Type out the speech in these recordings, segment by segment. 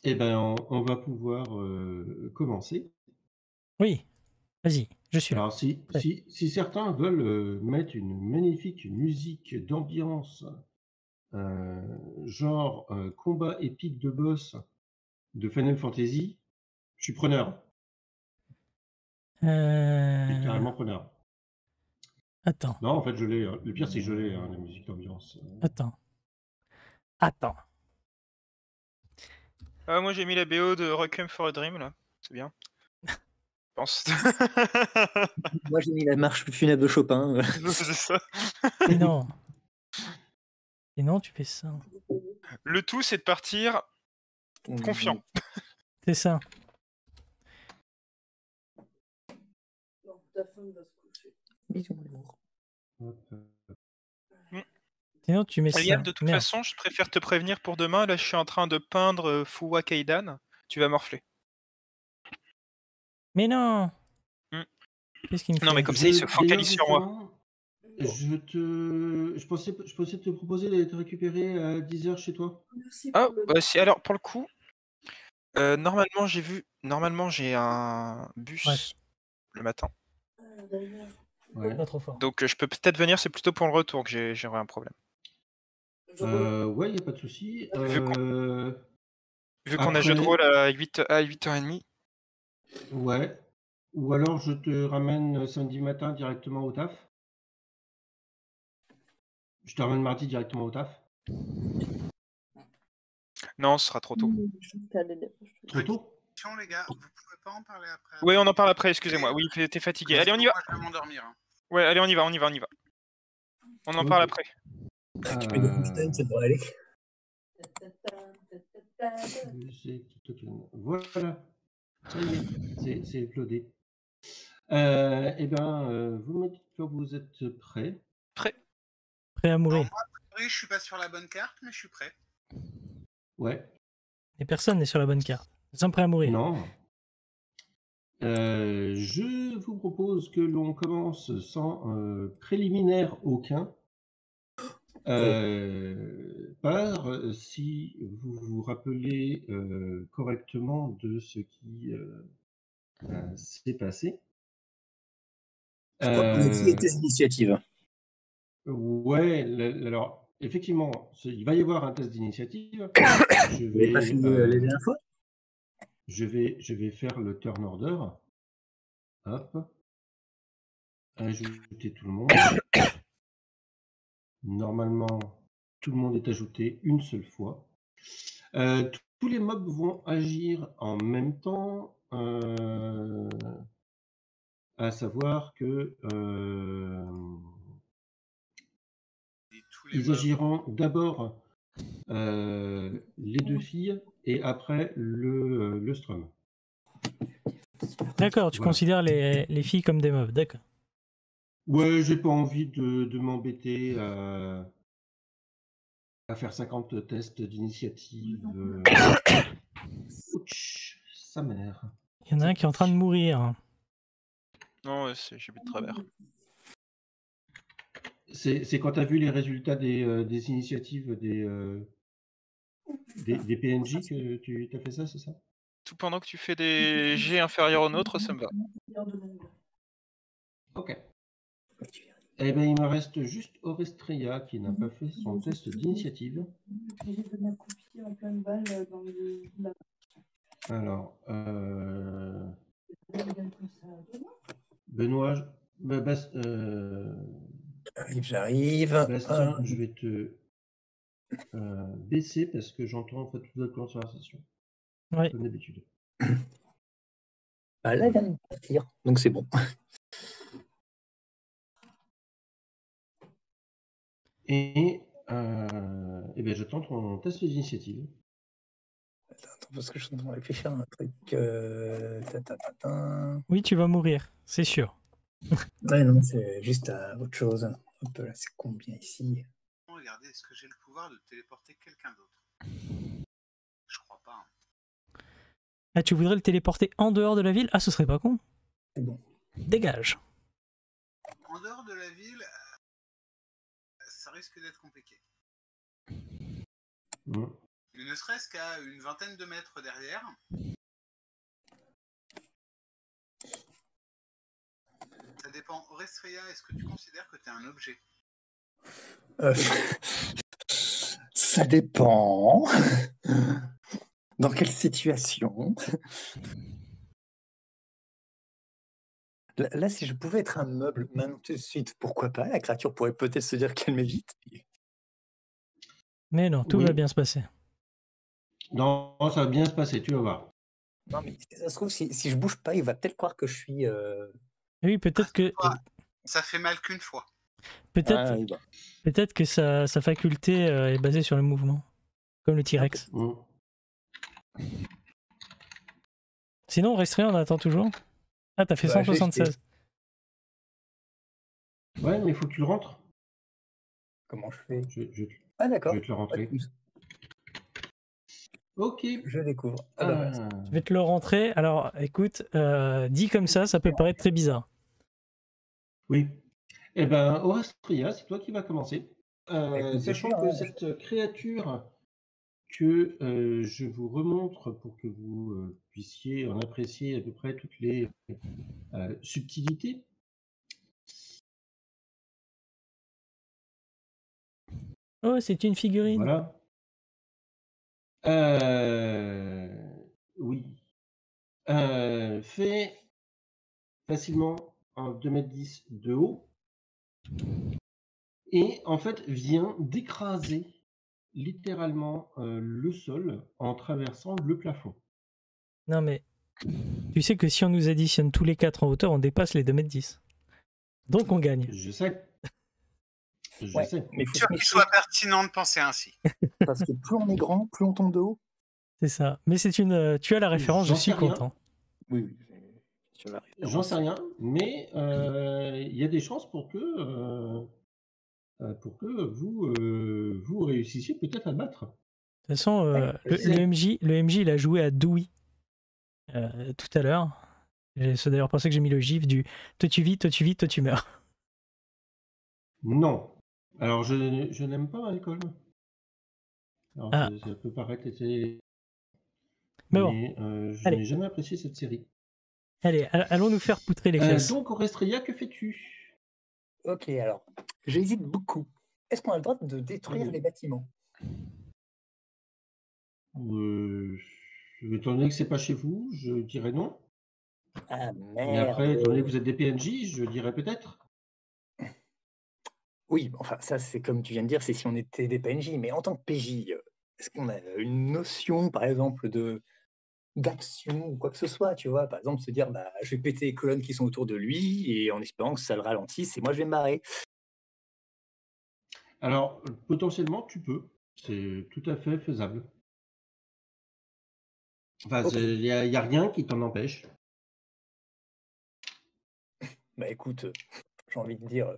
Eh ben, on va pouvoir commencer. Oui, vas-y, je suis là. Alors, si, Prêt. si, si certains veulent mettre une magnifique musique d'ambiance, genre combat épique de boss de Final Fantasy, je suis preneur. Je suis Euh, carrément preneur. Attends, Non, en fait, je l'ai. Le pire, c'est que je l'ai, hein, la musique d'ambiance. attends, attends. Ah, moi j'ai mis la BO de Requiem for a Dream là, c'est bien. Je pense. Moi, j'ai mis la marche funèbre de Chopin. C'est ça. Et non. Et non, tu fais ça. Le tout c'est de partir confiant. C'est ça. Non, ta femme va se coucher. Bisous, mon amour. Hop. Sinon, tu mets Liam, ça. de toute Merde. façon, je préfère te prévenir pour demain. Là, je suis en train de peindre Fuwa Kaidan. Tu vas morfler. Mais non. Hmm. Qu'est-ce qu'il me fait? Non, mais comme ça, il se focalise sur moi. D'ailleurs, justement, je pensais te proposer d'aller te récupérer à 10h chez toi. Merci Ah, pour le bah, si, alors, pour le coup, normalement, j'ai un bus Ouais. le matin. d'ailleurs. Ouais. Pas trop fort. Donc, je peux peut-être venir, c'est plutôt pour le retour que j'aurai un problème. Ouais, il n'y a pas de souci. Vu qu'on a jeu de rôle à 8h30. Ouais. Ou alors je te ramène samedi matin directement au taf. Je te ramène mardi directement au taf. Non, ce sera trop tôt. Trop tôt? Les gars, vous pouvez pas en parler après. Oui, on en parle après, excusez-moi. Oui, t'es fatigué. Allez, on y va. Moi, je vais m'endormir. Hein. Ouais, allez, on y va. On en parle après. Tu mets des putains, ça devrait aller. Voilà. Ça y est, c'est uploadé. Eh ben, vous me dites que vous êtes prêts. Prêt à mourir. Oui, je suis pas sur la bonne carte, mais je suis prêt. Ouais. Et personne n'est sur la bonne carte. Nous sommes prêts à mourir. Non. Je vous propose que l'on commence sans préliminaire aucun. Si vous vous rappelez correctement de ce qui s'est passé. Je crois qu'on a dit les tests d'initiative. Ouais, alors effectivement, il va y avoir un test d'initiative. Je vais pas fini la dernière fois. Je vais faire le turn order. Hop. Ajouter tout le monde. Normalement, tout le monde est ajouté une seule fois. Tous les mobs vont agir en même temps, à savoir que ils agiront d'abord les deux filles et après le strum. D'accord, tu Voilà. considères les filles comme des mobs, d'accord. Ouais, j'ai pas envie de m'embêter à faire 50 tests d'initiative. Ouch, sa mère. Il y en a un qui est en train de mourir. Non, ouais, j'ai vu de travers. C'est quand tu as vu les résultats des initiatives des PNJ que tu as fait ça, c'est ça? Tout pendant que tu fais des G inférieurs aux nôtres, ça me va. Ok. Eh bien, il me reste juste Orestria qui n'a pas fait son test d'initiative. Alors, Benoît, J'arrive. Bastien, je vais te baisser parce que j'entends en fait toute votre conversation. Ouais. Comme d'habitude. Bah là, il vient de partir, donc c'est bon. Et bien, j'attends ton test d'initiative. Attends, parce que je suis en train de réfléchir à un truc. Oui, tu vas mourir, c'est sûr. Ouais, non, c'est juste à autre chose. Hop là, c'est combien ici? Regardez, est-ce que j'ai le pouvoir de téléporter quelqu'un d'autre? Je crois pas. Hein. Ah, tu voudrais le téléporter en dehors de la ville? Ah, ce serait pas con. C'est bon. Dégage. En dehors de la ville, ça risque d'être compliqué. Mmh. Mais Mais ne serait-ce qu'à une vingtaine de mètres derrière. Ça dépend. Orestria, est-ce que tu considères que tu es un objet? Euh, Ça dépend. Dans quelle situation? Là, si je pouvais être un meuble maintenant tout de suite, pourquoi pas? La créature pourrait peut-être se dire qu'elle m'évite. Mais non, tout Oui. va bien se passer. Non, ça va bien se passer, tu vas voir. Non, mais si ça se trouve, si je bouge pas, il va peut-être croire que je suis. Oui, peut-être que, Toi, ça fait mal qu'une fois. peut-être, Ah, oui, bah. peut-être que sa faculté est basée sur le mouvement, comme le T-Rex. Mm. Sinon, Restreint, on attend toujours. Ah, t'as fait Bah, 176. Ouais, mais il faut que tu le rentres. Comment je fais? Je Ah, d'accord. vais te le rentrer. Pas de souci. Ok. Je découvre. Ah, bah, voilà. Je vais te le rentrer. Alors, écoute, dit comme ça peut paraître très bizarre. Oui. Eh ben, Orestria, c'est toi qui vas commencer. Écoute, Sachant bien que sûr, hein. cette créature que je vous remontre pour que vous puissiez en apprécier à peu près toutes les subtilités. Oh, c'est une figurine. Voilà. Oui. Fait facilement un 2,10 m de haut et en fait vient d'écraser littéralement le sol en traversant le plafond. Non, mais tu sais que si on nous additionne tous les 4 en hauteur, on dépasse les 2,10 m. Donc on gagne. Je sais. Je Ouais, sais. mais il faut Sûr se qu'il méfier soit pertinent de penser ainsi. parce que plus on est grand, plus on tombe de haut. C'est ça. Mais c'est une. Tu as la référence, je J'en suis sais rien. content. Oui, oui. Sur la J'en référence. sais rien, mais il y a des chances pour que vous réussissiez peut-être à le battre. De toute façon, le MJ, il a joué à Dewey tout à l'heure. C'est d'ailleurs pour ça que j'ai mis le gif du toi tu vis, toi tu vis, toi tu meurs. Non. Alors, je n'aime pas l'alcool. Alors, Ah. ça peut paraître assez... Mais bon, Mais je allez. n'ai jamais apprécié cette série. Allez, allons nous faire poutrer les fesses. Donc, Orestria, que fais-tu? Ok, alors, j'hésite beaucoup. Est-ce qu'on a le droit de détruire les bâtiments? Étant donné que c'est pas chez vous, je dirais non. Ah Mais après, étant donné que merde. vous êtes des PNJ, je dirais peut-être. Oui, enfin, ça, c'est comme tu viens de dire, c'est si on était des PNJ. Mais en tant que PJ, est-ce qu'on a une notion, par exemple, d'action ou quoi que ce soit, tu vois? Par exemple, se dire, bah, je vais péter les colonnes qui sont autour de lui et en espérant que ça le ralentisse et moi, je vais me barrer. Alors, potentiellement, tu peux. C'est tout à fait faisable. Enfin, Ok. il n'y a rien qui t'en empêche. Bah écoute, j'ai envie de dire,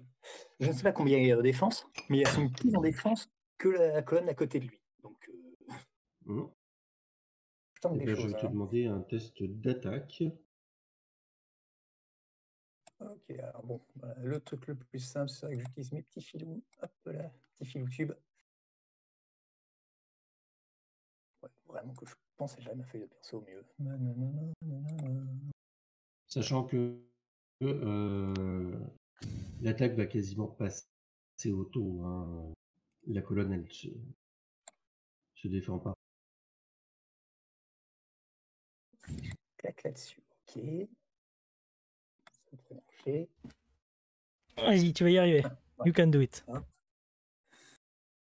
je ne sais pas combien il y a de défense, mais il y a sans doute plus en défense que la colonne à côté de lui. Donc, Mmh. je tente Eh des ben, je choses. vais te Hein. demander un test d'attaque. Ok, alors bon, bah, le truc le plus simple, c'est vrai que j'utilise mes petits filous. Hop là, petits filous tubes. Ouais, vraiment que je pense à jamais ma feuille de perso au mieux. Sachant que l'attaque va quasiment passer auto. Hein. La colonne, elle se défend pas. Clac là-dessus, ok. Ça devrait marcher. Vas-y, tu vas y arriver. You can do it.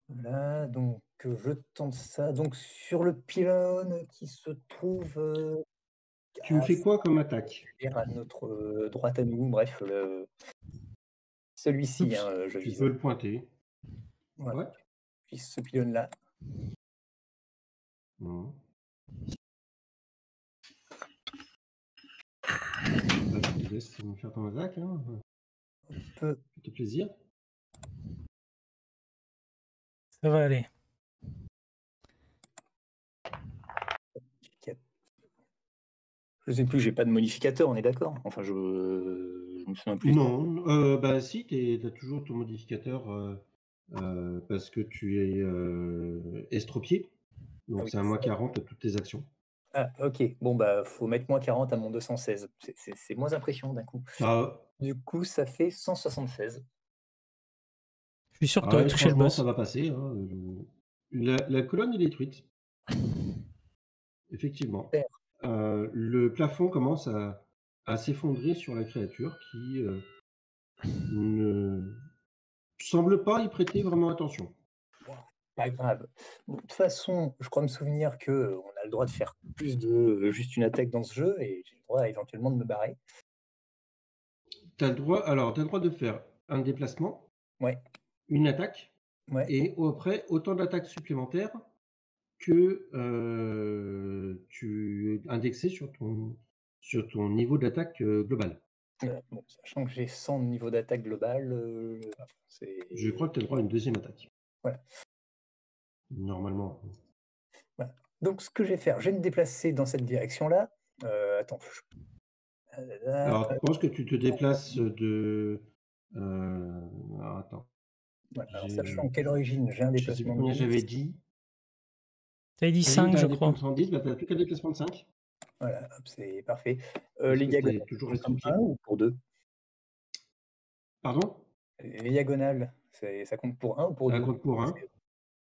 Voilà, donc je tente ça. Donc sur le pylône qui se trouve Tu me fais quoi comme attaque? à notre droite à nous, bref, celui-ci, Oups, hein, je tu vise. peux le pointer. Voilà. Ouais. Puis ce pylône-là. Mmh. Bah, je te laisse me faire ton attaque. Hein. Peu. Fais plaisir. Ça va aller. Je sais plus, j'ai pas de modificateur, on est d'accord? Enfin, je me souviens plus. Non, bah si, tu as toujours ton modificateur parce que tu es estropié. Donc oui, c'est un moins 40 à toutes tes actions. Ah, ok. Bon, bah, faut mettre moins 40 à mon 216. C'est moins impressionnant d'un coup. Ah, Du coup, ça fait 176. Je suis sûr que ah tu aurais ouais, touché le franchement, boss. ça va passer. Hein. La colonne est détruite, effectivement. Super. Le plafond commence à s'effondrer sur la créature qui ne semble pas y prêter vraiment attention. Pas grave. Bon, de toute façon, je crois me souvenir que on a le droit de faire plus de juste une attaque dans ce jeu et j'ai le droit éventuellement de me barrer. T'as le droit de faire un déplacement, Ouais, une attaque, ouais. et après autant d'attaques supplémentaires que tu indexé sur ton niveau d'attaque global. Bon, sachant que j'ai 100 de niveau d'attaque global, Je crois que tu as le droit à une deuxième attaque. Voilà. Normalement. Voilà. Donc, ce que je vais faire, je vais me déplacer dans cette direction-là. Attends. Alors, je pense que tu te déplaces de. Alors, attends. Voilà. Alors, sachant quelle origine j'ai un Je sais plus déplacement de combien 10. j'avais dit. T'avais dit T'as 5, je un crois. déplacement de 110, bah, t'as plus qu'un déplacement de 5. Voilà, hop, c'est parfait. Parce Les que diagonales, t'es toujours pour resté au pied. un ou pour 2? Pardon? Les diagonales, ça compte pour 1 ou pour Ça 2? compte pour 1.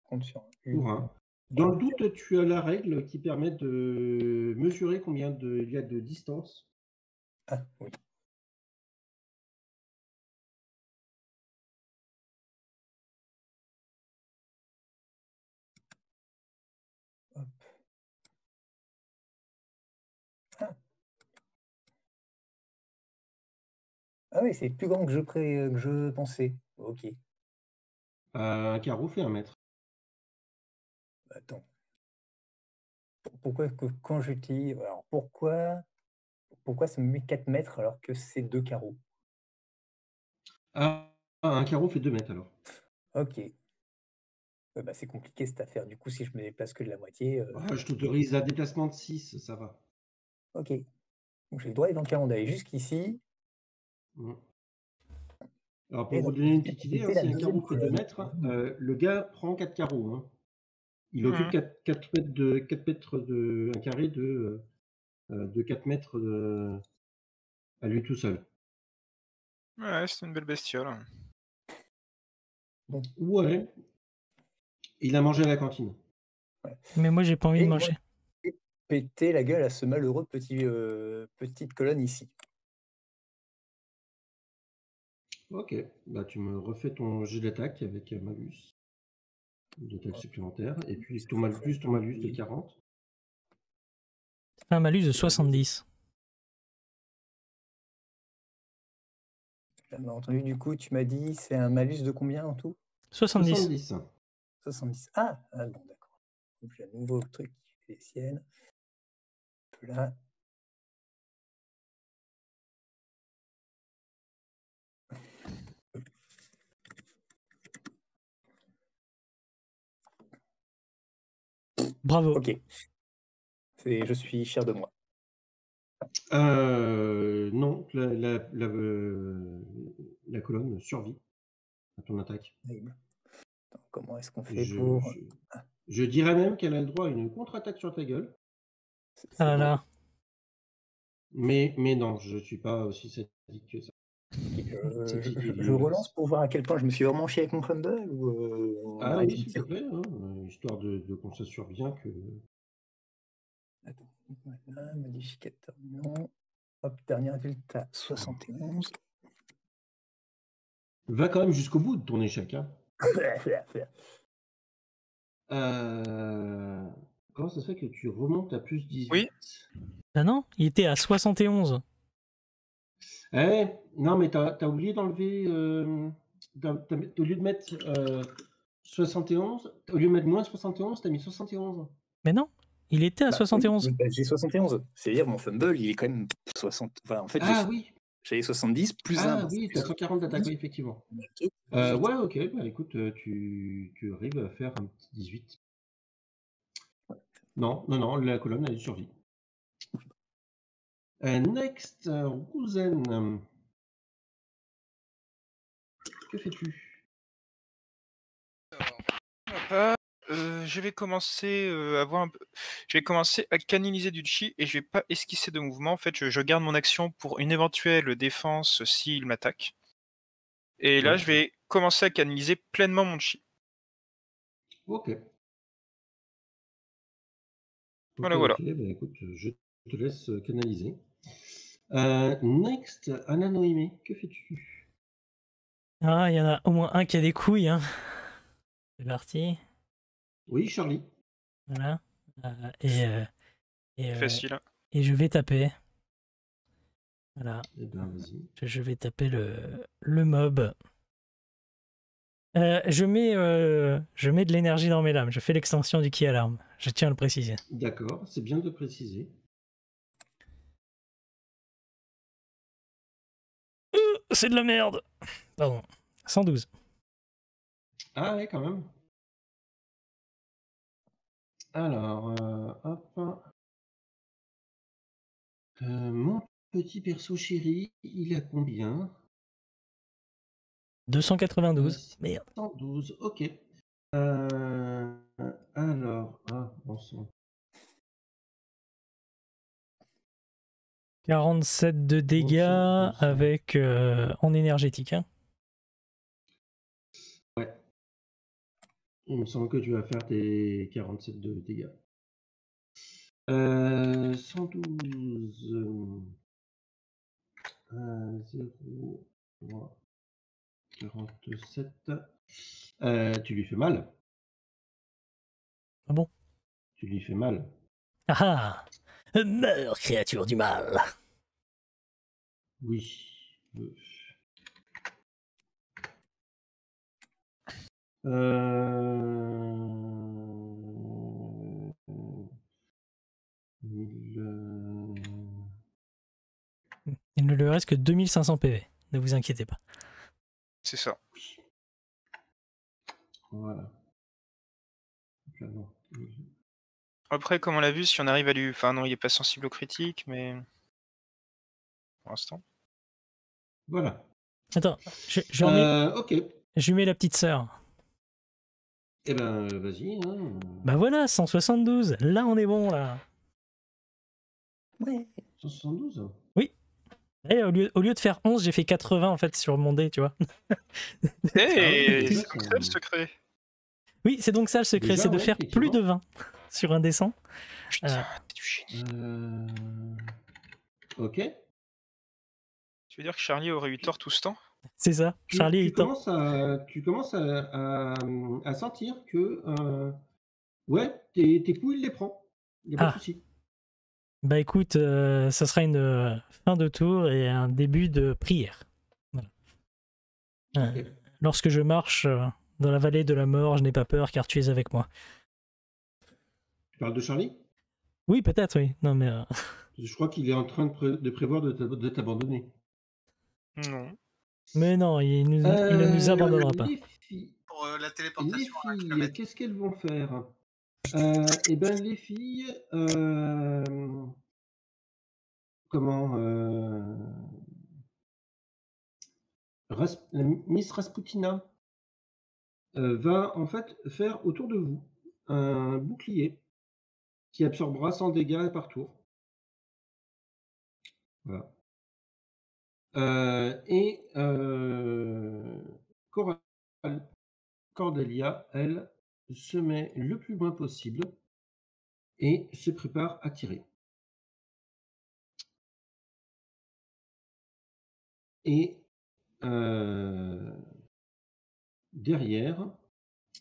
Compte sur Pour 1. Dans le doute, tu as la règle qui permet de mesurer combien il y a de distance. Ah, oui. Hop. Ah oui, c'est plus grand que je pensais. Ok. Un carreau fait 1 mètre. Attends. Pourquoi que quand j'utilise. Alors pourquoi ça me met 4 mètres alors que c'est 2 carreaux? Ah, un carreau fait 2 mètres alors. Ok. Bah, c'est compliqué cette affaire. Du coup, si je me déplace que de la moitié. Ah, je t'autorise un déplacement de 6, ça va. Ok. Donc j'ai le droit éventuellement d'aller jusqu'ici. Mm. Alors, Et pour vous donc, donner une petite idée, c'est la si un deuxième carreau fait 2 colonne. mètres, le gars prend 4 carreaux. Hein. Il occupe 4 mètres un carré de 4 mètres à lui tout seul. Ouais, c'est une belle bestiole. Bon. Ouais. Il a mangé à la cantine. Ouais. Mais moi, j'ai pas envie de Et manger. moi, péter la gueule à ce malheureux petite colonne ici. Ok. Bah, tu me refais ton jet d'attaque avec un malus d'attaque supplémentaire. Et puis ton malus de 40. Ça fait un malus de 70. J'ai jamais entendu. Du coup, tu m'as dit, c'est un malus de combien en tout? 70. 70. Ah, bon, d'accord. Donc j'ai un nouveau truc qui fait les siennes. Là. Bravo. Ok. Je suis fier de moi. Non, la colonne survit à ton attaque. Attends, comment est-ce qu'on fait pour. Je dirais même qu'elle a le droit à une contre-attaque sur ta gueule. Ah là là. Mais non, je ne suis pas aussi sadique que ça. Je relance pour voir à quel point je me suis vraiment chié avec mon fumble ou Ah oui, s'il te plaît, hein, histoire de qu'on s'assure bien que. Attends, voilà, modificateur non. Hop, dernier résultat, 71. Va quand même jusqu'au bout de ton échec. Hein. Comment ça se fait que tu remontes à plus 18? Oui. Ah non, il était à 71. Non, mais t'as oublié d'enlever. Au lieu de mettre 71, au lieu de mettre moins 71, t'as mis 71. Mais non, il était à 71. Oui, j'ai 71. C'est-à-dire mon fumble, il est quand même 60. Enfin, en fait, oui. J'avais 70 plus 1. Ah oui, tu as 140 d'attaque, oui, effectivement. Ouais, ok, bah écoute, tu arrives à faire un petit 18. Non, la colonne, elle survit. Next, Rouzen. Que fais-tu? je vais commencer je vais commencer à canaliser du chi et je vais pas esquisser de mouvement. En fait, je garde mon action pour une éventuelle défense s'il m'attaque. Et là, Ouais. je vais commencer à canaliser pleinement mon chi. Ok. Voilà, Ok, voilà. ok. Bah, écoute, je te laisse canaliser. Next, Anna Noémie, que fais-tu? Ah, il y en a au moins un qui a des couilles, hein. C'est parti. Oui, Charlie. Voilà. Et, Facile. Hein. et je vais taper. Voilà. Eh ben, vas-y. Je vais taper le mob. Je mets de l'énergie dans mes lames. Je fais l'extension du ki à l'arme. Je tiens à le préciser. D'accord, c'est bien de préciser. C'est de la merde. Pardon. 112. Ah ouais, quand même. Alors, hop. Mon petit perso chéri, il a combien? 292. Merde. 112, ok. Alors, bon sang. 47 de dégâts Bon sang. avec en énergétique. Hein. Ouais. Il me semble que tu vas faire tes 47 de dégâts. 112. 0, 3, 47. Tu lui fais mal. Ah bon? Tu lui fais mal. Ah ah. Meurs, créature du mal. Oui. Il ne lui reste que 2500 PV. Ne vous inquiétez pas. C'est ça. Voilà. Après, comme on l'a vu, si on arrive à lui... Enfin non, il est pas sensible aux critiques, mais... Pour l'instant. Voilà. Attends, je remets... Ok. Je lui mets la petite sœur. Eh ben, vas-y. Hein. Bah voilà, 172. Là, on est bon, là. Ouais. 172. Oui. Et au lieu de faire 11, j'ai fait 80 en fait sur mon dé, tu vois. Hey, déjà, c'est comme ça le secret. Oui, c'est donc ça le secret, Déjà, c'est de ouais, faire plus de 20 sur un dessin. Putain, c'est du génie. Ok. Tu veux dire que Charlie aurait eu tort tout ce temps? C'est ça, Charlie a eu tort. Tu commences à sentir que ouais, tes coups, il les prend. Il n'y a pas de souci. Bah écoute, ça sera une fin de tour et un début de prière. Voilà. Ok. Lorsque je marche dans la vallée de la mort, je n'ai pas peur car tu es avec moi. Tu parles de Charlie? Oui, peut-être, oui. Non, mais Je crois qu'il est en train de prévoir de t'abandonner. Non. mais non, il ne nous abandonnera pas. Les filles, Pour la téléportation à 1 filles kilomètre. qu'est-ce qu'elles vont faire? Eh ben, les filles, comment Miss Rasputina va en fait faire autour de vous un bouclier qui absorbera 100 dégâts par tour. Voilà. Et Cordelia, elle, se met le plus loin possible et se prépare à tirer. Et derrière,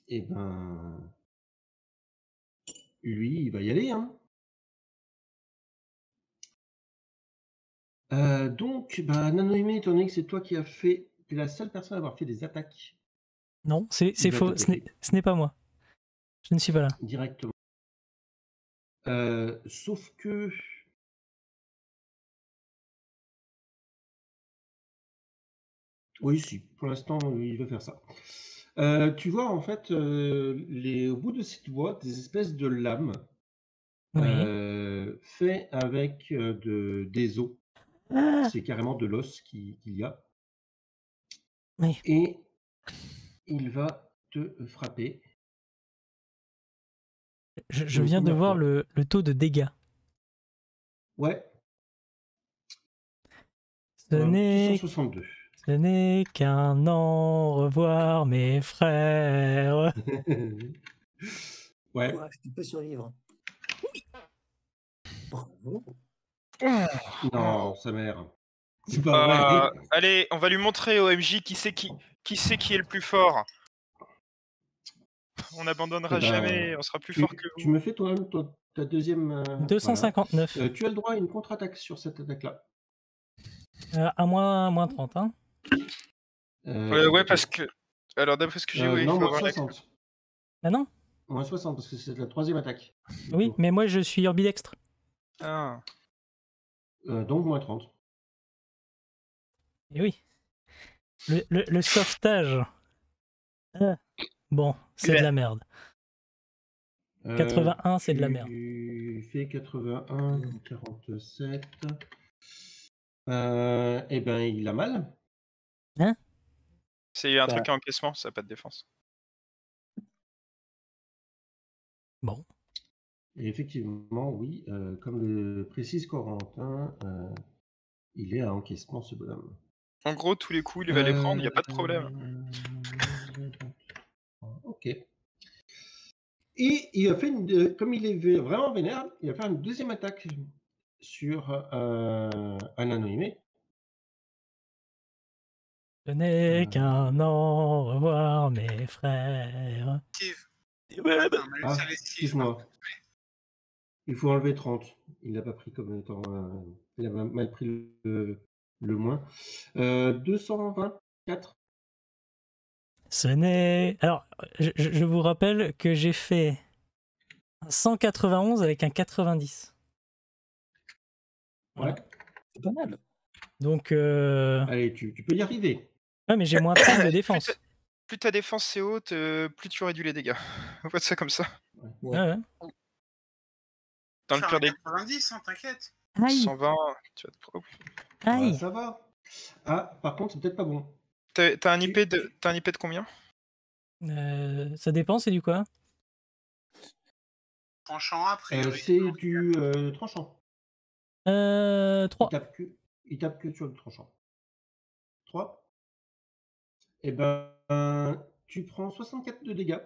eh ben, lui, il va y aller. Hein. Donc, bah, Nanoime, étant donné que c'est toi qui as fait, tu es la seule personne à avoir fait des attaques. Non, c'est Il va faux, t'attaquer ce n'est pas moi. Je ne suis pas là. directement. Sauf que oui, si, pour l'instant, il va faire ça. Tu vois, en fait, au bout de ces doigts, des espèces de lames Oui. fait avec des os. Ah, C'est carrément de l'os qu'il y a. oui. Et il va te frapper Je viens de voir le taux de dégâts. Ouais. Ce n'est 262. Ce n'est qu'un au revoir, mes frères. Ouais. Ouah, tu peux survivre. Bravo. Non, sa mère. C'est pas vrai. Allez, on va lui montrer au MJ qui c'est qui est le plus fort. On n'abandonnera Eh ben, jamais, on sera plus fort que Tu vous. me fais toi-même ta deuxième. 259. Voilà. Tu as le droit à une contre-attaque sur cette attaque-là. À moins 30. Hein. Ouais, parce que. Alors, d'après ce que j'ai, oui, il non, faut moins avoir la- 60. Ah non? Moins 60, parce que c'est la troisième attaque. Oui, mais moi je suis ambidextre. Ah. Donc moins 30. Et oui. Le sauvetage. Bon, c'est de la merde. 81, c'est de la merde. Tu fais 81, 47. Eh ben, il a mal. Hein? C'est un truc à encaissement, ça n'a pas de défense. Bon. Et effectivement, oui, comme le précise Corentin, il est à encaissement ce bonhomme. En gros, tous les coups, il va les prendre, il n'y a pas de problème. Ok. Et il a fait comme il est vraiment vénère, il va faire une deuxième attaque sur un anonyme. Ce n'est qu'un au revoir, mes frères. Steve. Attends, Excuse-moi. Il faut enlever 30. Il l'a pas pris comme étant. Il a mal pris le moins. 224. Ce n'est. Alors, je vous rappelle que j'ai fait un 191 avec un 90. Voilà. Ouais. C'est pas mal. Donc. Allez, tu peux y arriver. Ouais, mais j'ai moins 30 de défense. Plus ta défense est haute, plus tu réduis les dégâts. On voit ça comme ça. Ouais. Ouais. Dans le pire des 90, hein, t'inquiète. Aïe. 120, tu vas te pro- Aïe. Ça va. Ah, par contre, c'est peut-être pas bon. T'as un IP de combien? Ça dépend, c'est du quoi? Tranchant après. C'est du tranchant. 3. Il tape que sur le tranchant. 3. Eh ben, tu prends 64 de dégâts.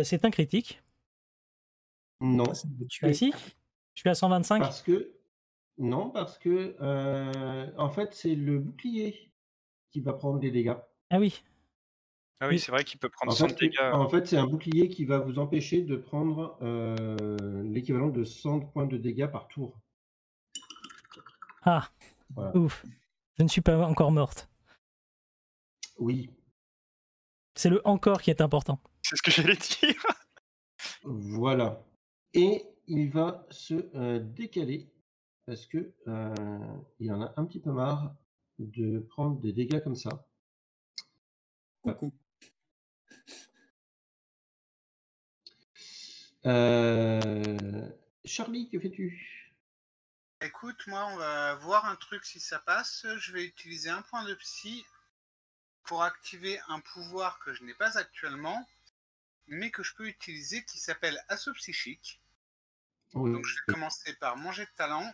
C'est un critique. Non. Bah si, je suis à 125. Parce que en fait, c'est le bouclier qui va prendre des dégâts. Ah oui. Ah oui, c'est vrai qu'il peut prendre 100 de dégâts. En fait, c'est un bouclier qui va vous empêcher de prendre l'équivalent de 100 points de dégâts par tour. Ah, voilà. Ouf. Je ne suis pas encore morte. Oui. C'est le encore qui est important. C'est ce que j'allais dire. Voilà. Et il va se décaler parce que il en a un petit peu marre de prendre des dégâts comme ça. Coucou. Charlie, que fais-tu? Écoute, moi, on va voir un truc si ça passe. Je vais utiliser un point de psy pour activer un pouvoir que je n'ai pas actuellement, mais que je peux utiliser, qui s'appelle assaut psychique. Oui. Donc je vais commencer par mon jet de talent,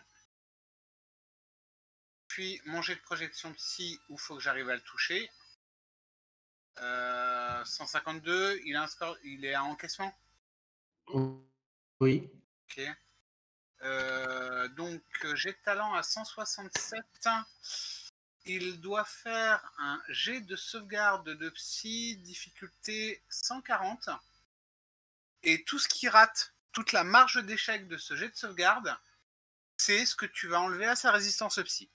puis mon jet de projection psy où il faut que j'arrive à le toucher. 152, il est à encaissement. Oui. Ok. Donc jet de talent à 167. Il doit faire un jet de sauvegarde de psy, difficulté 140. Et tout ce qui rate, toute la marge d'échec de ce jet de sauvegarde, c'est ce que tu vas enlever à sa résistance au psy.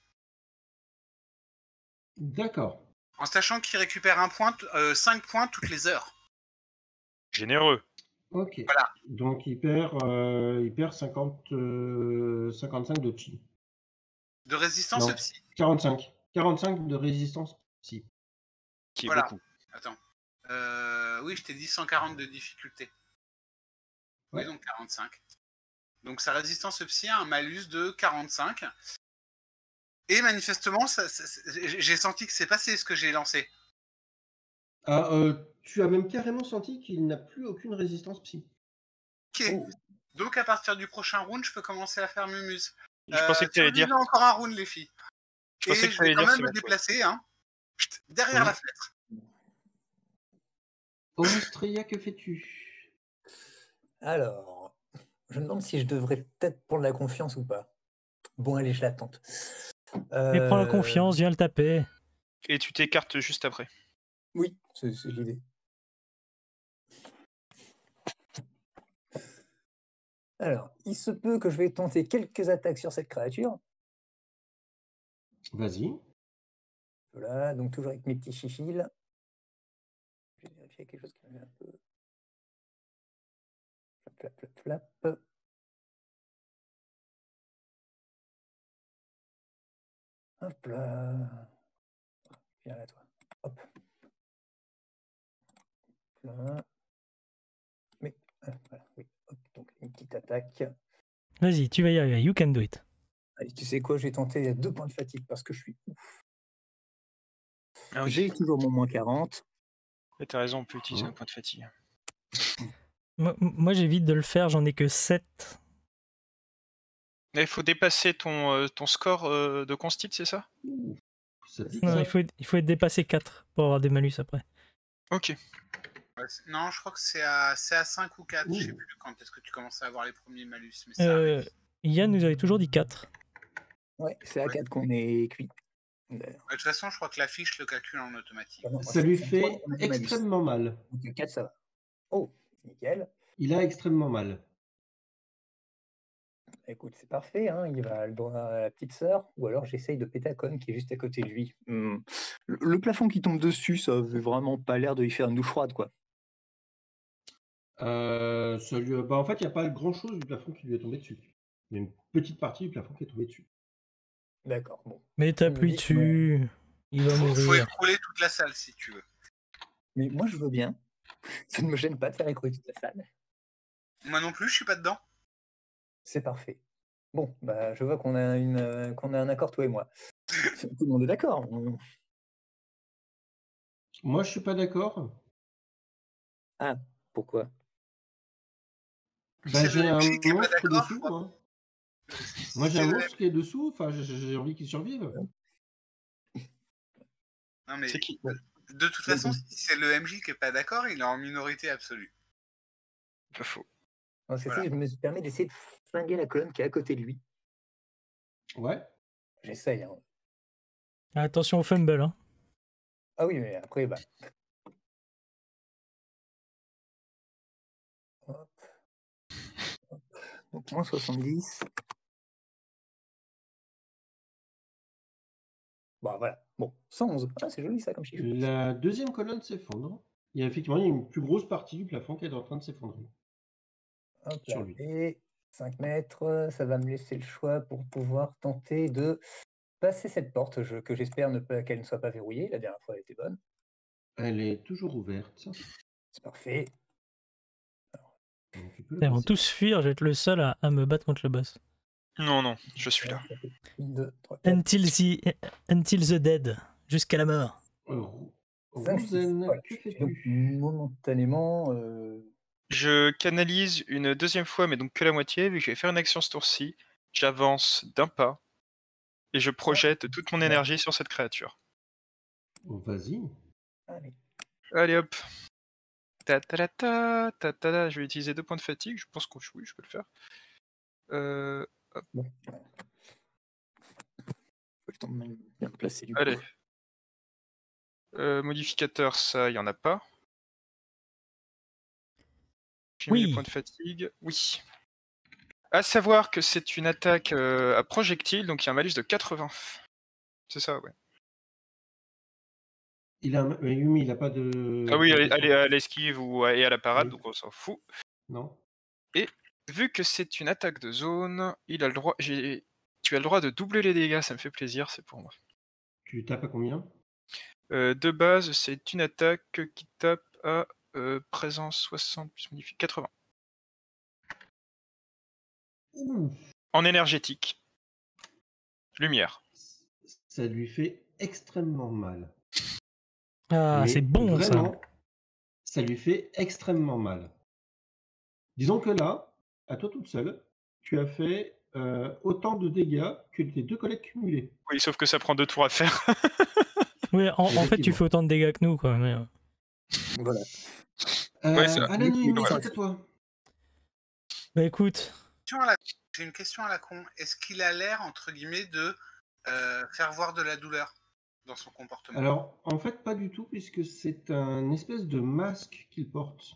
D'accord. En sachant qu'il récupère 5 points toutes les heures. Généreux. Ok. Voilà. Donc il perd 55 de chi. De résistance Non, au psy. 45. 45 de résistance psy. Qui est Voilà. beaucoup. Attends. Oui, je t'ai dit 140 de difficulté. Ouais. Oui, donc 45. Donc sa résistance au psy a un malus de 45. Et manifestement, j'ai senti que c'est passé ce que j'ai lancé. Ah, tu as même carrément senti qu'il n'a plus aucune résistance psy. Ok. Oh. Donc, à partir du prochain round, je peux commencer à faire Mumuse. Je pensais que tu allais dire. survivez encore un round, les filles. Je pensais Et que je tu vais allais quand dire même c'est me ma faute. déplacer, hein. Derrière Oui. la fenêtre. Austria, que fais-tu? Alors, je me demande si je devrais peut-être prendre la confiance ou pas. Bon, allez, je la tente. Mais prends la confiance, viens le taper. Et tu t'écartes juste après. Oui, c'est l'idée. Alors, il se peut que je vais tenter quelques attaques sur cette créature. Vas-y. Voilà, donc toujours avec mes petits chiffils. Je vais vérifier quelque chose qui me met un peu. Flap, flap, flap, flap. Hop là. Viens là, toi. Hop. Là. Mais, voilà, oui. Hop, donc une petite attaque. Vas-y, tu vas y arriver. You can do it. Allez, tu sais quoi, je vais tenter 2 points de fatigue parce que je suis ouf. Ah oui. J'ai toujours mon moins 40. Et t'as raison, on peut utiliser un point de fatigue. Moi j'évite de le faire, j'en ai que 7. Il faut dépasser ton score de constite, c'est ça? Ouh, ça pique, Non, ça. il faut être dépassé 4 pour avoir des malus après. Ok. Ouais, non, je crois que c'est à 5 ou 4. Je sais Ouh. plus quand est-ce que tu commences à avoir les premiers malus. Mais ça arrive. Yann nous avait toujours dit 4. Ouais, c'est à 4 qu'on est cuit. De toute façon, je crois que la fiche le calcule en automatique. Ça lui fait extrêmement mal. Donc 4, ça va. Oh, nickel. Il a extrêmement mal. Écoute, c'est parfait, hein. Il va le droit à la petite sœur, ou alors j'essaye de péter à Con qui est juste à côté de lui. Le plafond qui tombe dessus, ça avait vraiment pas l'air de lui faire une douche froide, quoi. En fait, il n'y a pas grand-chose du plafond qui lui est tombé dessus. Il y a une petite partie du plafond qui est tombée dessus. D'accord, bon. Mais tape-lui dessus. Il va Faut mourir. écrouler toute la salle si tu veux. Mais moi, je veux bien. Ça ne me gêne pas de faire écouler toute la salle. Moi non plus, je suis pas dedans. C'est parfait. Bon, bah, je vois qu'on a, qu'on a un accord, toi et moi. Tout le monde est d'accord. Moi, je suis pas d'accord. Ah, pourquoi? Bah, C'est j'ai le un MJ qui est pas monstre d'accord, dessous, quoi. moi. Moi, j'ai C'est un le- monstre qui est dessous. Enfin, j'ai envie qu'il survive. Non, mais C'est qui? de toute façon, si c'est le MJ qui est pas d'accord, il est en minorité absolue. Pas faux. Non, c'est Voilà. ça, je me suis permis d'essayer de flinguer la colonne qui est à côté de lui. Ouais. J'essaye, hein. Attention au fumble. Hein. Ah oui, mais après, bah. Hop. Hop. Donc, moins 70. Bon, voilà. Bon, 111. Ah, c'est joli ça comme chiffre. La deuxième colonne s'effondre. Il y a effectivement une plus grosse partie du plafond qui est en train de s'effondrer. Hop Sur là. lui. Et 5 mètres, ça va me laisser le choix pour pouvoir tenter de passer cette porte que j'espère qu'elle ne soit pas verrouillée. La dernière fois, elle était bonne. Elle est toujours ouverte. C'est parfait. Donc, tu peux la Ils vont passer. tous fuir, je vais être le seul à me battre contre le boss. Non, non, je suis là. 1, 2, 3, 4, Until the dead. Jusqu'à la mort. 5, 6. Rosen, Voilà. que Donc, fais-tu? momentanément, Je canalise une deuxième fois, mais donc que la moitié, vu que je vais faire une action ce tour-ci. J'avance d'un pas et je projette toute mon énergie sur cette créature. Vas-y. allez. Allez hop. Ta-ta-la-ta, ta-ta-la. Je vais utiliser 2 points de fatigue. Je pense que oui, je peux le faire. Bon. Faut que je tombe bien placé du coup. Allez. Modificateur, ça, il n'y en a pas. J'ai mis les points de fatigue. Oui. À savoir que c'est une attaque à projectile, donc il y a un malus de 80. C'est ça, ouais. Yumi, il n'a pas de. Ah oui, allez à l'esquive et à la parade, Oui. donc on s'en fout. Non. Et vu que c'est une attaque de zone, il a le droit. Tu as le droit de doubler les dégâts, ça me fait plaisir, c'est pour moi. Tu tapes à combien? De base, c'est une attaque qui tape à présence 60 plus modifié 80. Ouh. En énergétique. Lumière. Ça lui fait extrêmement mal. Ah, Mais c'est bon vraiment, ça. ça lui fait extrêmement mal. Disons que là, à toi toute seule, tu as fait autant de dégâts que tes 2 collègues cumulés. Oui, sauf que ça prend 2 tours à faire. Oui, en fait, tu Effectivement. fais autant de dégâts que nous, quoi. Mais, Voilà. Ouais, c'est Alan, Mais c'est voilà. à toi. bah écoute, J'ai une question à la con. Est-ce qu'il a l'air, entre guillemets, de faire voir de la douleur dans son comportement? Alors, en fait, pas du tout, puisque c'est un espèce de masque qu'il porte.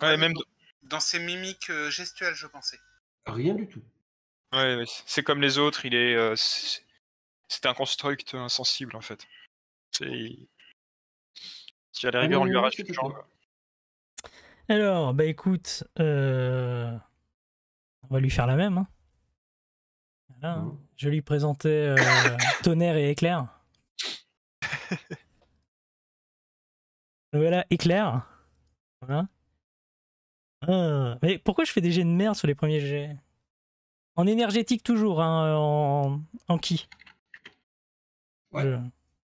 Ouais, mais même. dans ses mimiques gestuelles, je pensais. Rien du tout. Ouais, c'est comme les autres, c'est un construct insensible en fait. Si à la rigueur on lui Alan, arrache c'est une à jambe. toi. alors, bah écoute, on va lui faire la même. Hein. Voilà, hein. Mhm. Je lui présentais Tonnerre et Éclair. Voilà, Éclair. Voilà. Ah, mais pourquoi je fais des jets de merde sur les premiers jets? En énergétique toujours, hein, en ki. Ouais.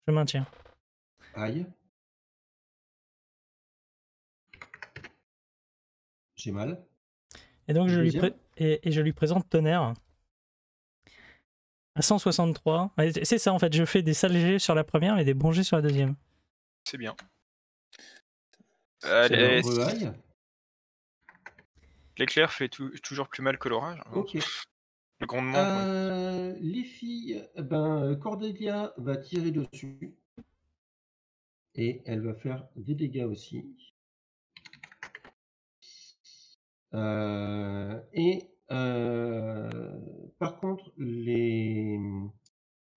Je maintiens. Aïe. J'ai mal. Et donc je lui, Deuxième. et je lui présente Tonnerre. À 163. Ouais, c'est ça en fait, je fais des sales jets sur la première et des bons jets sur la deuxième. C'est bien. Alors, re-aïe. L'éclair fait toujours plus mal que l'orage. Hein. Ok. Le grondement. Les filles, Cordelia va tirer dessus. Et elle va faire des dégâts aussi. Par contre, les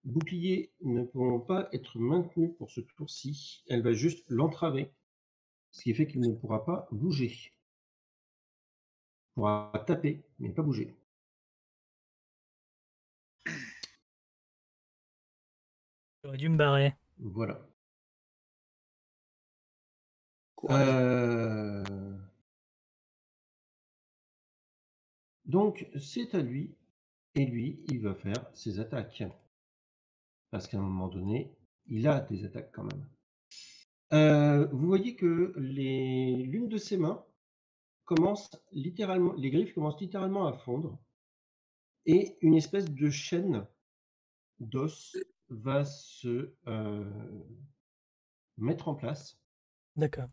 boucliers ne pourront pas être maintenus pour ce tour-ci. Elle va juste l'entraver, ce qui fait qu'il ne pourra pas bouger. Il pourra taper, mais pas bouger. J'aurais dû me barrer. Voilà. Courage. Donc, c'est à lui. Et lui, il va faire ses attaques. Parce qu'à un moment donné, il a des attaques quand même. Vous voyez que l'une de ses mains commence littéralement, les griffes commencent littéralement à fondre. Et une espèce de chaîne d'os va se mettre en place. D'accord.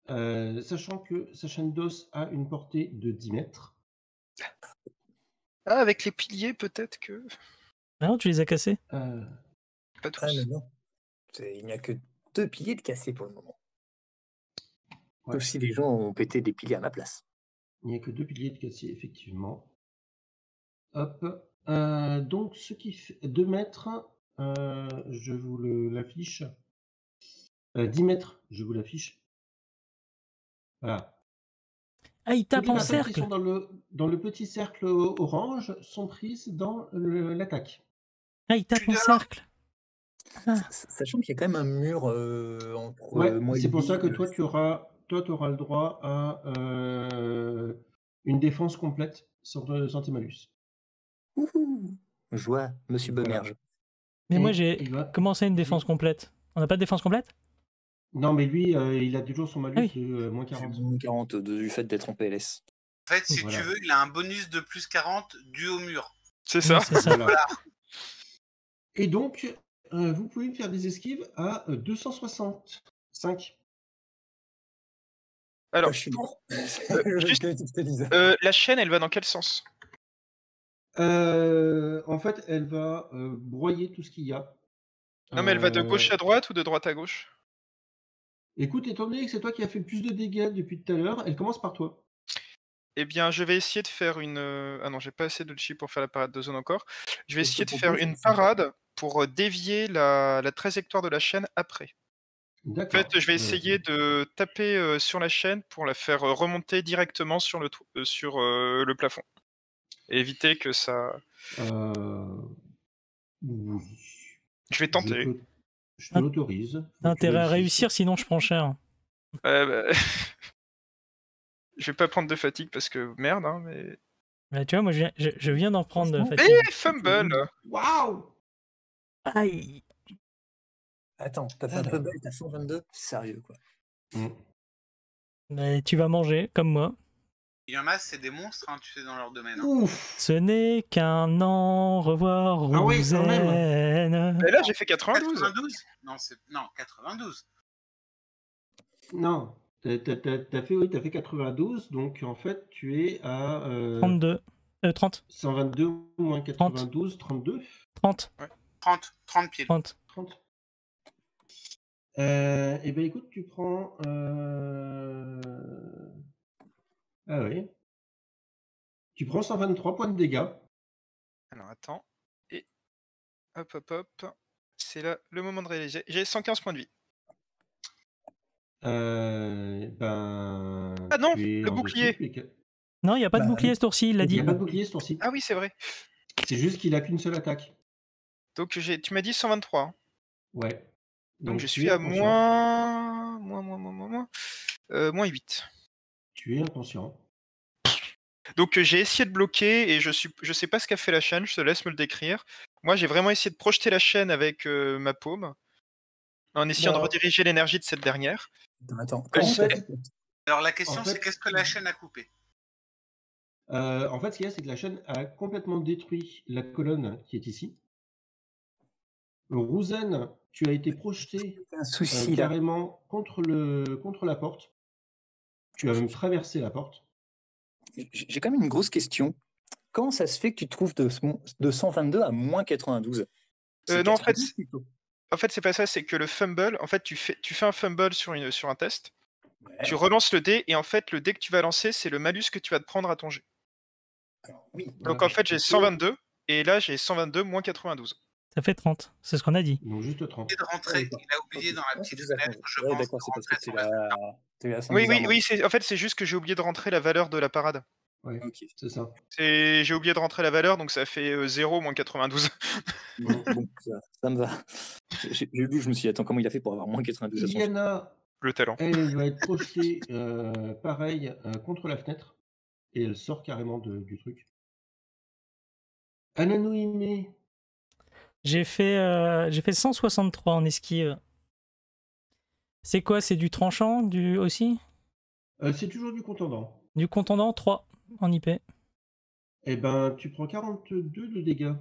Sachant que sa chaîne d'os a une portée de 10 mètres. Ah, avec les piliers peut-être que. Ah non, tu les as cassés? Pas tous. Ah non, non. Il n'y a que 2 piliers de cassés pour le moment. Ouais. Sauf si les gens ont pété des piliers à ma place. Il n'y a que 2 piliers de cassés, effectivement. Hop. Donc, ce qui fait 2 mètres, je vous l'affiche. 10 mètres, je vous l'affiche. Voilà. Ah, il tape Toutes les en personnes qui cercle. sont dans le petit cercle orange sont prises dans l'attaque. Ah, il tape en cercle. Ah. Sachant qu'il y a quand même un mur entre Ouais, moi et c'est pour ça lui. que toi, tu auras le droit à une défense complète sans tes malus. Ouhou, joie, monsieur Voilà. Bemerge. Mais moi, Et j'ai il va- commencé une défense complète. On n'a pas de défense complète? Non, mais lui, il a toujours son malus Ah oui. de moins C'est 40. moins 40 du fait d'être en PLS. En fait, si Voilà. tu veux, il a un bonus de plus 40 dû au mur. C'est ça. Oui, c'est ça. Voilà. Et donc, vous pouvez me faire des esquives à 265. Alors, je suis pour- juste que tu te dises. la chaîne, elle va dans quel sens? En fait, elle va broyer tout ce qu'il y a. Non, mais elle va de gauche à droite ou de droite à gauche? Écoute, étant donné que c'est toi qui as fait le plus de dégâts depuis tout à l'heure, elle commence par toi. Eh bien, je vais essayer de faire une. Ah non, j'ai pas assez de chi pour faire la parade de zone encore. Je vais Je te essayer de faire propose une ça. parade pour dévier la trajectoire de la chaîne après. En D'accord. fait, je vais essayer de taper sur la chaîne pour la faire remonter directement sur le plafond. Et éviter que ça. Oui. Je vais tenter. Je te l'autorise. T'as intérêt à réussir, sinon je prends cher. Bah, je vais pas prendre de fatigue parce que merde, hein, mais. Bah, tu vois, moi je viens d'en prendre de Franchement, fatigue. Eh, fumble! Waouh! Aïe! Attends, t'as fait un fumble, t'as 122? Sérieux, quoi. Bah, tu vas manger, comme moi. Il y en a, c'est des monstres, hein, tu sais, dans leur domaine. Hein. Ouf. Ce n'est qu'un au revoir, Ah oui, quand même. Rouzen. Mais là, j'ai fait 92. 92 Non, 92. Non, t'as fait 92, donc en fait, tu es à 32. 30. 122 moins 92, 32, 30. 30 piles. 30. 30. Eh ben écoute, tu prends... Ah oui. Tu prends 123 points de dégâts. Alors, attends. Et hop, hop, hop. C'est là le moment de réaliser. J'ai 115 points de vie. Ah non, tu es le en bouclier. dessous, Non, il n'y a pas de bouclier ce tour-ci, il l'a Il dit. n'y a pas de bouclier ce tour-ci. Ah oui, c'est vrai. C'est juste qu'il a qu'une seule attaque. Donc, tu m'as dit 123. Hein. Ouais. Donc je tu suis es à inconscient. moins 8. Tu es inconscient. Donc j'ai essayé de bloquer et je sais pas ce qu'a fait la chaîne, je te laisse me le décrire. Moi j'ai vraiment essayé de projeter la chaîne avec ma paume en essayant de Non. rediriger l'énergie de cette dernière. Attends, En comment ça fait, Alors la question, En fait- c'est qu'est-ce que la chaîne a coupé? ce qu'il y a, c'est que la chaîne a complètement détruit la colonne qui est ici. Rouzen, tu as été projeté un souci là. carrément contre la porte. Tu as même traversé la porte. J'ai quand même une grosse question. Comment ça se fait que tu te trouves de 122 à moins 92? C'est Non, 92 plutôt. en fait c'est pas ça, c'est que le fumble, en fait tu fais un fumble sur un test, Ouais. tu relances le dé et en fait le dé que tu vas lancer c'est le malus que tu vas te prendre à ton jet. Alors, oui. Donc Ouais. en fait j'ai 122 et là j'ai 122 moins 92. Ça fait 30, c'est ce qu'on a dit. Donc juste 30. De rentrer, d'accord. il a oublié dans la petite fenêtre, je Ouais, pense, d'accord, de c'est parce que rentrer tu son l'as résultat. Oui, en fait c'est juste que j'ai oublié de rentrer la valeur de la parade. Ouais, Ok. c'est ça. J'ai oublié de rentrer la valeur, donc ça fait 0 moins 92. Bon, ça me va. J'ai lu, je me suis dit, attends, comment il a fait pour avoir moins 92 à son Iliana, Le talent. elle va être projetée pareil contre la fenêtre et elle sort carrément du truc. Ananoïmé, J'ai fait 163 en esquive. C'est quoi? C'est du tranchant aussi? c'est toujours du contendant. Du contondant 3 en IP. Eh ben, tu prends 42 de dégâts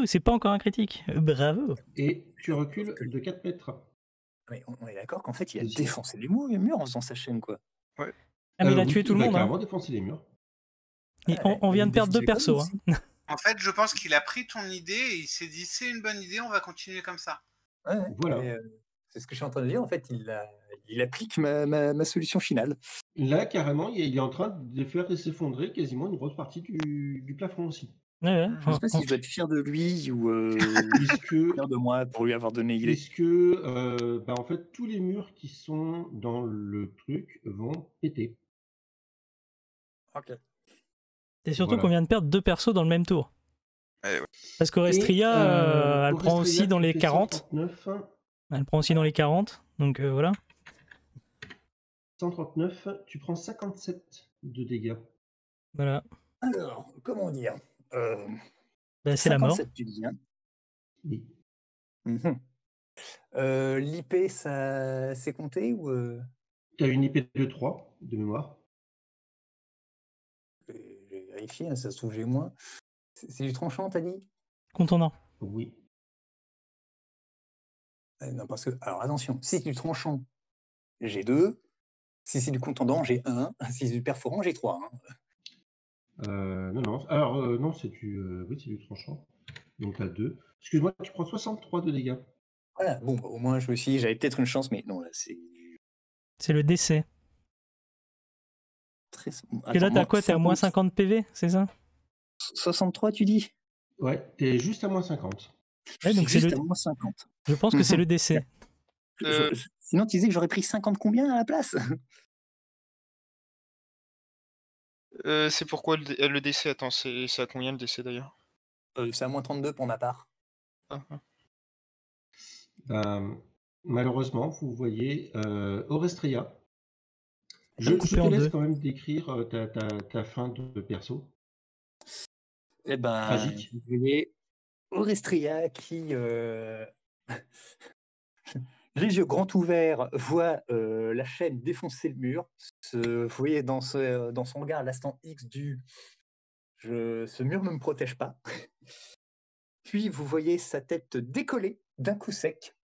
C'est pas encore un critique. Bravo. et tu recules de 4 mètres. Mais on est d'accord qu'en fait, il a Dessus. défoncé les murs en faisant sa chaîne, quoi. Ah mais il a Oui, tué tout le va monde. Hein. carrément défoncer les murs. On vient de perdre 2 défoncé les persos. murs Hein. En fait, je pense qu'il a pris ton idée et il s'est dit c'est une bonne idée, on va continuer comme ça. Ouais, Voilà. et, c'est ce que je suis en train de dire. En fait, il applique ma solution finale. Là, carrément, il est en train de faire s'effondrer quasiment une grosse partie du plafond aussi. Ouais. Je ne sais pas si je dois être fier de lui ou Puisque, fier de moi pour lui avoir donné l'idée. puisque en fait, tous les murs qui sont dans le truc vont péter. Ok. C'est surtout Voilà. qu'on vient de perdre 2 persos dans le même tour. Ouais. Parce qu'Orestria, elle prend aussi dans les 40. 139, Elle prend aussi dans les 40. Donc voilà. 139, tu prends 57 de dégâts. Voilà. Alors, comment dire Bah, c'est la mort. 57, tu dis, hein. Oui. Mhm. L'IP, ça c'est compté ou Tu as une IP de 3 de mémoire. j'ai vérifié, hein, ça se trouve j'ai moins. C'est du tranchant, t'as dit? Contondant. Oui. Non, parce que, alors attention, si c'est du tranchant, j'ai 2. Si c'est du contondant, j'ai 1. Si c'est du perforant, j'ai 3. Hein. Non. Alors, non, c'est oui, c'est du tranchant. Donc, tu as 2. Excuse-moi, tu prends 63 de dégâts. Voilà, bon, bah, au moins je me suis dit, j'avais peut-être une chance, mais non, là c'est C'est le décès. très. Et là, t'as quoi? T'es à moins 50 PV, c'est ça? 63, tu dis? Ouais, t'es juste à moins 50. Ouais, donc c'est c'est juste le- à moins 50. Je pense que c'est le décès. Sinon, tu disais que j'aurais pris 50 combien à la place? C'est pourquoi le décès? Attends, c'est à combien le décès d'ailleurs? C'est à moins 32 pour ma part. Ah. Ben, malheureusement, vous voyez Orestria. Elle Je est coupée te en laisse deux. quand même décrire ta fin de perso. Eh ben, Tragique. vous voyez Orestria qui les yeux grands ouverts, voit la chaîne défoncer le mur. Vous voyez dans son regard l'instant X ce mur ne me protège pas. Puis vous voyez sa tête décoller d'un coup sec.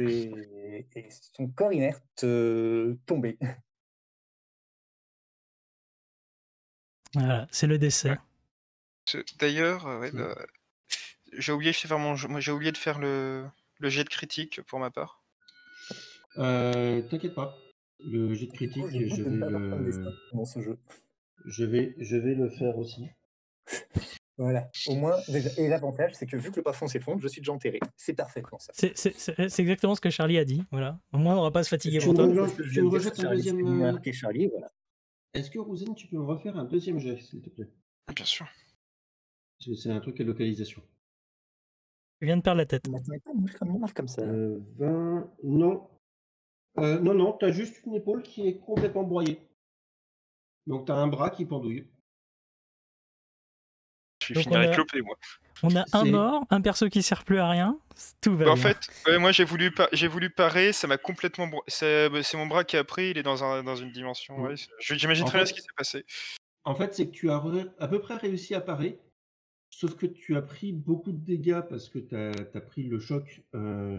Et son corps inerte tomber. Voilà, c'est le décès. Ouais. D'ailleurs, Mm. j'ai oublié de faire le jet de critique pour ma part. T'inquiète pas. Le jet de critique, J'ai le goût de ne pas avoir comme destin dans ce jeu. je vais le faire aussi. Voilà. Au moins, déjà, et l'avantage, c'est que vu que le plafond s'effondre, je suis déjà enterré. C'est parfaitement ça. C'est exactement ce que Charlie a dit. Voilà. Au moins, on n'aura pas à se fatiguer Tu pour toi. me C'est ce que je viens de dire, rejettes un Charlie, deuxième. c'est marqué Charlie, voilà. Est-ce que Rouzen, tu peux me refaire un deuxième jet, s'il te plaît? Bien sûr. Parce que c'est un truc à localisation. Tu viens de perdre la tête. On n'attendait pas une marque comme ça. 20. Non. Non, t'as juste une épaule qui est complètement broyée. Donc t'as un bras qui pendouille. Je vais Donc, finir éclopé, moi. On a un C'est- mort, un perso qui sert plus à rien. Tout va Bah, en bien. fait, moi j'ai voulu parer, ça m'a complètement. C'est mon bras qui a pris, il est dans une dimension. Mm. Ouais, j'imagine En très bien fait- ce qui s'est passé. En fait, c'est que tu as à peu près réussi à parer, sauf que tu as pris beaucoup de dégâts parce que tu as pris le choc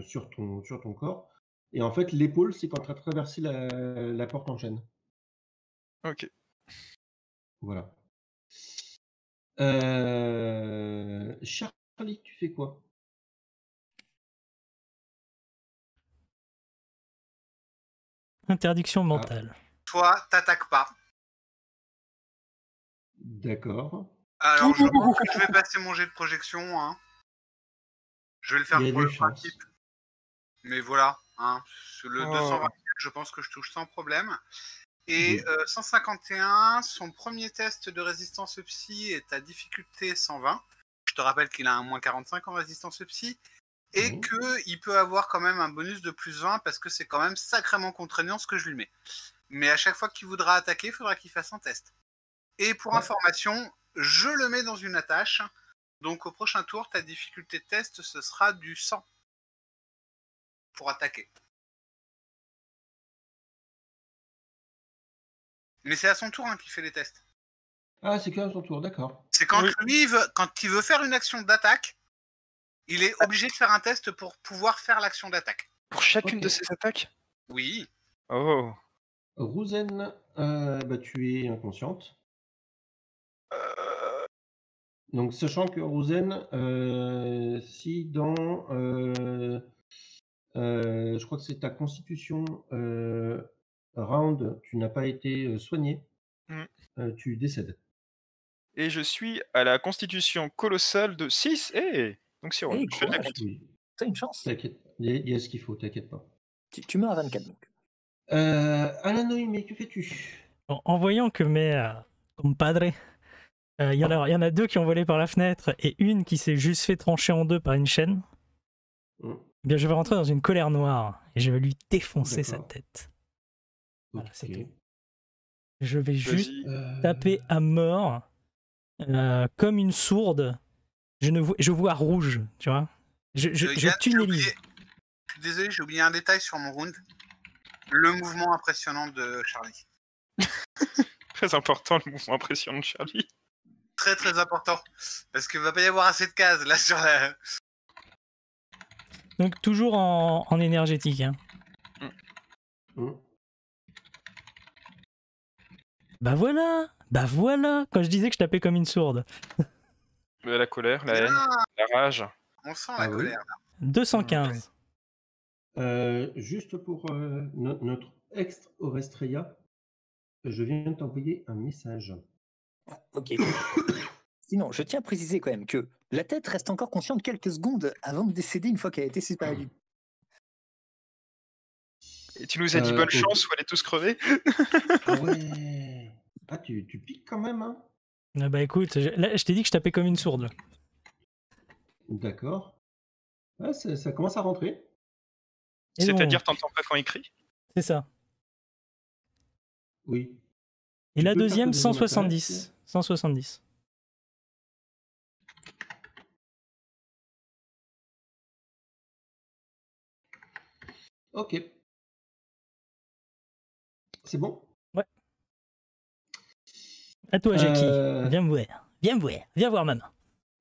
sur ton corps. Et en fait, l'épaule, c'est quand tu as traversé la porte en chaîne. Ok. Voilà. Charlie, tu fais quoi? Interdiction mentale. Toi, t'attaques pas. D'accord. Alors, je pense que je vais passer mon jet de projection. Hein. Je vais le faire Il y a pour des le chances. principe. Mais voilà. Hein. Le Oh. 224, je pense que je touche sans problème. Et Oui. 151, son premier test de résistance psy est à difficulté 120. Je te rappelle qu'il a un moins 45 en résistance psy. Et Oui. qu'il peut avoir quand même un bonus de plus 20 parce que c'est quand même sacrément contraignant ce que je lui mets. Mais à chaque fois qu'il voudra attaquer, il faudra qu'il fasse un test. Et pour Ouais. information, je le mets dans une attache. Donc au prochain tour, ta difficulté de test, ce sera du 100 pour attaquer. Mais c'est à son tour qu'il fait les tests. Ah, c'est qu'à son tour, d'accord. C'est quand Oui. lui, quand il veut faire une action d'attaque, il est obligé de faire un test pour pouvoir faire l'action d'attaque. Pour chacune Ok. de ces attaques? Oui. Oh. Rouzen, tu es inconsciente. Donc, sachant que Rouzen, si dans, je crois que c'est ta constitution round, tu n'as pas été soigné, tu décèdes. Et je suis à la constitution colossale de 6. Donc c'est Hey, je fais le courage. décompte. Oui, T'as une chance. t'inquiète, il y a ce qu'il faut, t'inquiète pas. Tu meurs à 24 donc. Alain Noémie, que fais-tu? Bon, en voyant que mes compadres, il y en a deux qui ont volé par la fenêtre et une qui s'est juste fait trancher en deux par une chaîne, Mm. eh bien je vais rentrer dans une colère noire et je vais lui défoncer sa D'accord. tête. Voilà, c'est Ok. tout. Je vais juste Vas-y. taper à mort comme une sourde. Je vois rouge, tu vois. Je Yann, j'ai tunnelise. oublié- Je suis désolé, j'ai oublié un détail sur mon round. Le mouvement impressionnant de Charlie. Très important le mouvement impressionnant de Charlie. Très très important. Parce qu'il va pas y avoir assez de cases là sur la... Donc toujours en énergétique. Hein. Mm. Bah voilà. Quand je disais que je tapais comme une sourde. La colère, la haine, Ah, la rage. on sent Ah la oui. colère là. 215. Juste pour notre ex-Orestreia, je viens de t'envoyer un message. Ok. Sinon, je tiens à préciser quand même que la tête reste encore consciente quelques secondes avant de décéder une fois qu'elle a été séparée du. Et tu nous as dit bonne ok. chance ou allez tous crever? Ah ouais. Ah, tu piques quand même, hein? Ah bah écoute, là, je t'ai dit que je tapais comme une sourde. Là. D'accord. Ouais, ça commence à rentrer. Et C'est-à-dire, donc, t'entends pas quand il crie? c'est ça. Oui. Et Tu la peux faire ta deuxième, deuxième 170. attaque. 170. Ok. C'est bon? À toi, Jackie. Euh, Viens me voir. Viens me voir. Viens voir maman.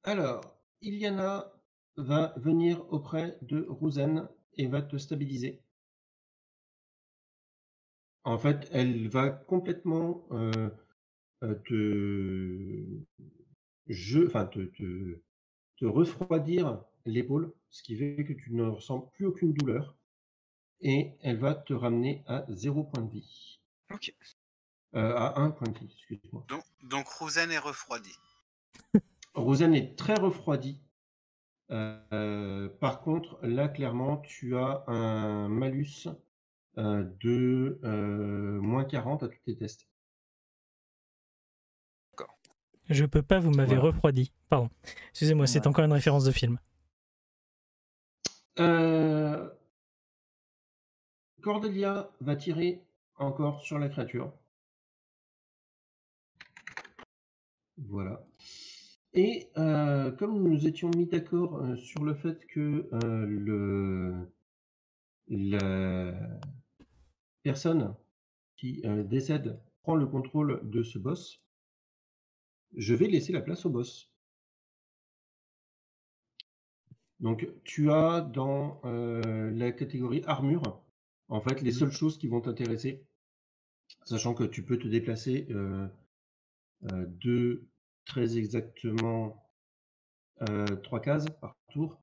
Alors, Iliana va venir auprès de Rosen et va te stabiliser. En fait, elle va complètement te refroidir l'épaule, ce qui fait que tu ne ressens plus aucune douleur. Et elle va te ramener à 0 point de vie. Ok. À 1 point de vie, excuse-moi. Donc Rosen est refroidi. Rosen est très refroidie. Par contre, là, clairement, tu as un malus de moins 40 à tous tes tests. Je peux pas, vous m'avez Voilà. refroidi. Pardon. Excusez-moi, c'est Ouais. encore une référence de film. Cordelia va tirer encore sur la créature. Voilà. Et comme nous étions mis d'accord sur le fait que la personne qui décède prend le contrôle de ce boss, je vais laisser la place au boss. Donc tu as dans la catégorie armure, en fait, les seules choses qui vont t'intéresser, sachant que tu peux te déplacer de très exactement 3 cases par tour,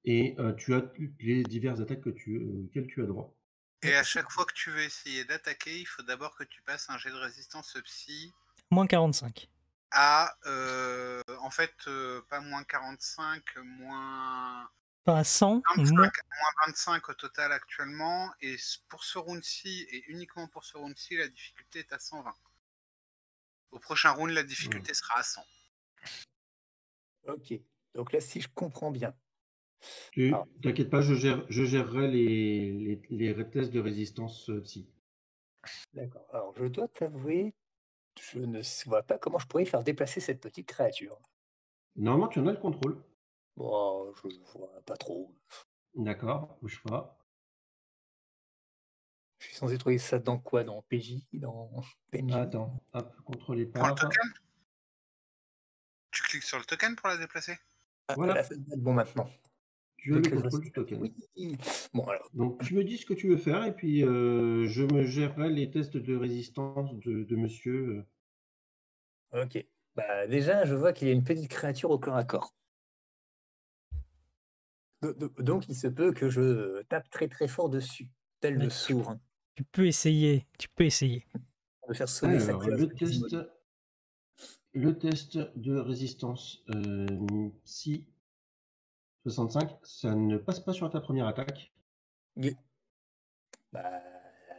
et tu as toutes les diverses attaques auxquelles tu as droit. Et à chaque fois que tu veux essayer d'attaquer, il faut d'abord que tu passes un jet de résistance psy Moins 45. à, en fait, pas moins 45, moins Enfin, à 100, 25, moins... moins 25 au total actuellement. Et pour ce round-ci, et uniquement pour ce round-ci, la difficulté est à 120. Au prochain round, la difficulté sera à 100. Ok. Donc là, si je comprends bien. Alors, T'inquiète pas, je gérerai les tests de résistance psy. d'accord. Alors, je dois t'avouer, je ne vois pas comment je pourrais faire déplacer cette petite créature. Normalement, tu en as le contrôle. Bon, je vois pas trop. D'accord, bouge pas. Je suis censé trouver ça dans quoi? Dans PJ? Dans PNJ? Attends, hop, contrôle Pour le épars. token, tu cliques sur le token pour la déplacer. Ah, Voilà. là, ça doit être bon maintenant. Tu as Dès le que je contrôle vois du token. Oui. Bon, alors, Donc tu me dis ce que tu veux faire et puis je me gérerai les tests de résistance de monsieur. ok. Bah, déjà, je vois qu'il y a une petite créature au corps à corps. Donc, il se peut que je tape très très fort dessus, tel Mais le sourd, Tu peux essayer. Tu peux essayer. pour faire sonner sa Alors, cloche. le test de résistance psy 65, ça ne passe pas sur ta première attaque. Bah,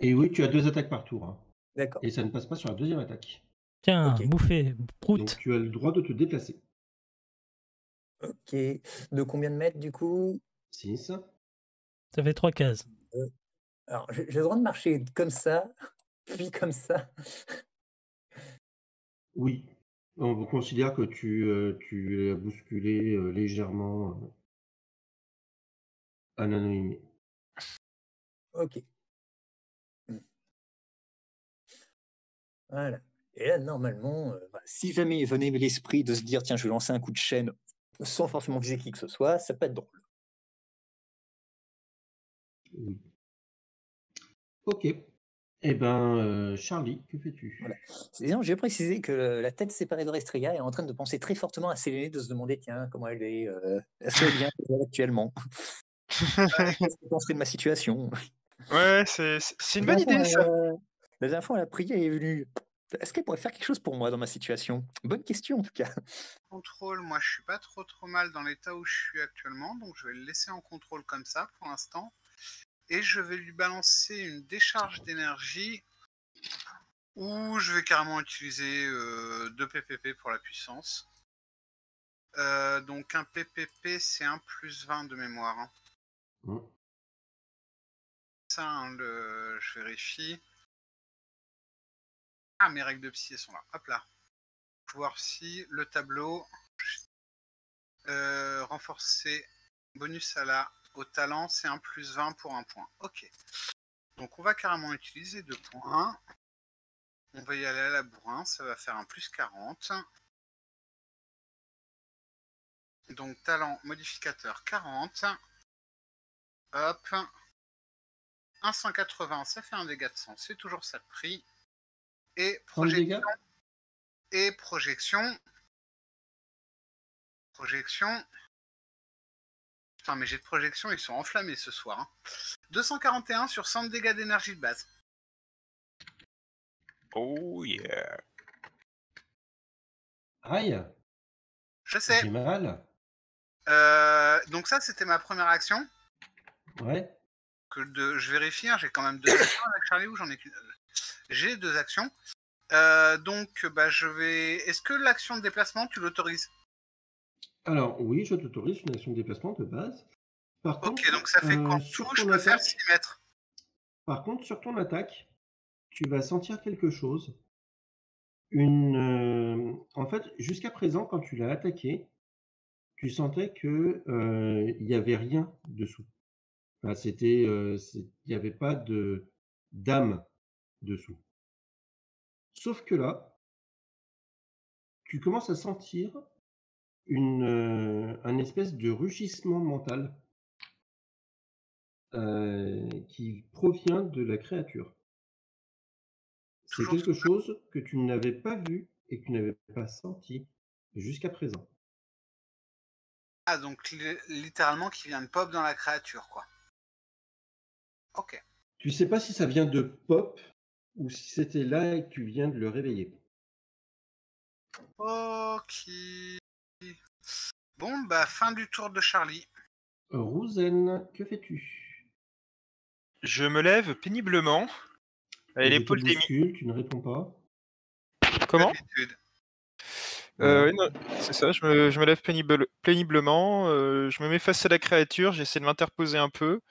Et oui, tu as 2 attaques par tour. Hein. d'accord. Et ça ne passe pas sur la deuxième attaque. Tiens, Ok. bouffez, Donc prout. tu as le droit de te déplacer. Ok. De combien de mètres du coup? 6. Ça fait 3 cases. Alors, j'ai le droit de marcher comme ça, puis comme ça. Oui. On considère que tu as bousculé légèrement un anonyme. Ok. Voilà. Et là, normalement, si jamais il venait l'esprit de se dire, tiens, je vais lancer un coup de chaîne sans forcément viser qui que ce soit, ça peut être drôle. Oui. Ok. Eh ben, Charlie, que fais-tu? Voilà. Disons, j'ai précisé que la tête séparée de Restria est en train de penser très fortement à Séléné, de se demander, tiens, comment elle est, est-ce qu'elle est bien actuellement? Qu'est-ce qu'elle penserait de ma situation? Ouais, c'est une bonne idée, ça. La dernière fois, elle a prié et est venue. Est-ce qu'elle pourrait faire quelque chose pour moi dans ma situation? Bonne question, en tout cas. Contrôle, moi je suis pas trop mal dans l'état où je suis actuellement, donc je vais le laisser en contrôle comme ça pour l'instant. Et je vais lui balancer une décharge d'énergie où je vais carrément utiliser 2 PPP pour la puissance. Donc un PPP c'est un plus 20 de mémoire. Hein. Mmh. Ça, hein, je vérifie. Ah, mes règles de psy elles sont là. Hop là. Pouvoir psy, le tableau. Renforcer. Bonus à la Au talent, c'est un plus 20 pour un point. Ok. Donc on va carrément utiliser 2 points. On va y aller à la bourrin, ça va faire un plus 40. Donc talent modificateur 40. Hop. Un 180, ça fait un dégât de 100, c'est toujours ça de prix. Et dégâts. projection. Projection. Putain, mes jets de projection, ils sont enflammés ce soir. Hein. 241 sur 100 dégâts d'énergie de base. Oh yeah. Aïe, Je sais. j'ai mal. Donc ça, c'était ma première action. Ouais. Je vérifie, hein, j'ai quand même 2 actions avec Charlie ou j'en ai qu'une. J'ai 2 actions. Donc, bah, je vais... Est-ce que l'action de déplacement, tu l'autorises? Alors, oui, je t'autorise une action de déplacement de base. Par Ok, contre, donc ça fait qu'en sur tout, je ton peux faire attaque, 6 mètres. par contre, sur ton attaque, tu vas sentir quelque chose. En fait, jusqu'à présent, quand tu l'as attaqué, tu sentais que il n'y avait rien dessous. Enfin, il n'y avait pas d'âme dessous. Sauf que là, tu commences à sentir un espèce de rugissement mental qui provient de la créature. C'est Toujours quelque chose que tu n'avais pas vu et que tu n'avais pas senti jusqu'à présent. Ah, donc littéralement qui vient de pop dans la créature, quoi. Ok. Tu sais pas si ça vient de pop ou si c'était là et que tu viens de le réveiller. Ok. Bon, bah, fin du tour de Charlie. Rouzen, que fais-tu? Je me lève péniblement. Et je te L'épaule d'Emile. bouscule, tu ne réponds pas. Comment? D'habitude. Voilà. Oui, non, c'est ça, je me lève péniblement, je me mets face à la créature, j'essaie de m'interposer un peu.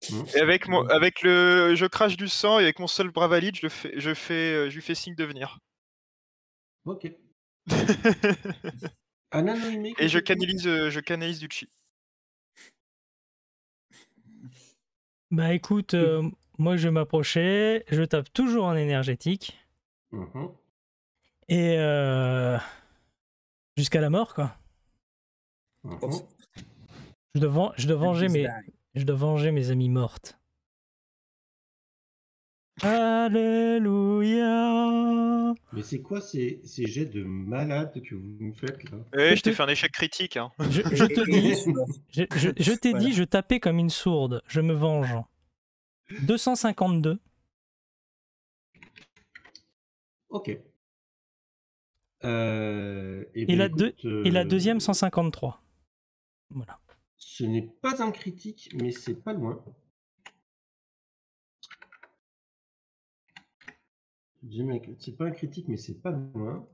Et je crache du sang et avec mon seul bras valide, je lui fais signe de venir. Ok. Anonymé, que Et je fais-tu? canalise du chi. Bah écoute, moi je vais m'approcher, je tape toujours en énergétique. Mhm. Et jusqu'à la mort, quoi. Mhm. Je dois venger mes amies mortes. Alléluia. Mais c'est quoi ces jets de malade que vous me faites là? Ouais, je t'ai fait un échec critique. Hein. Je te dis, je t'ai dit, je tapais comme une sourde. Je me venge. 252. Ok. Et la deuxième 153. Voilà. Ce n'est pas un critique, mais c'est pas loin. C'est pas un critique, mais c'est pas loin.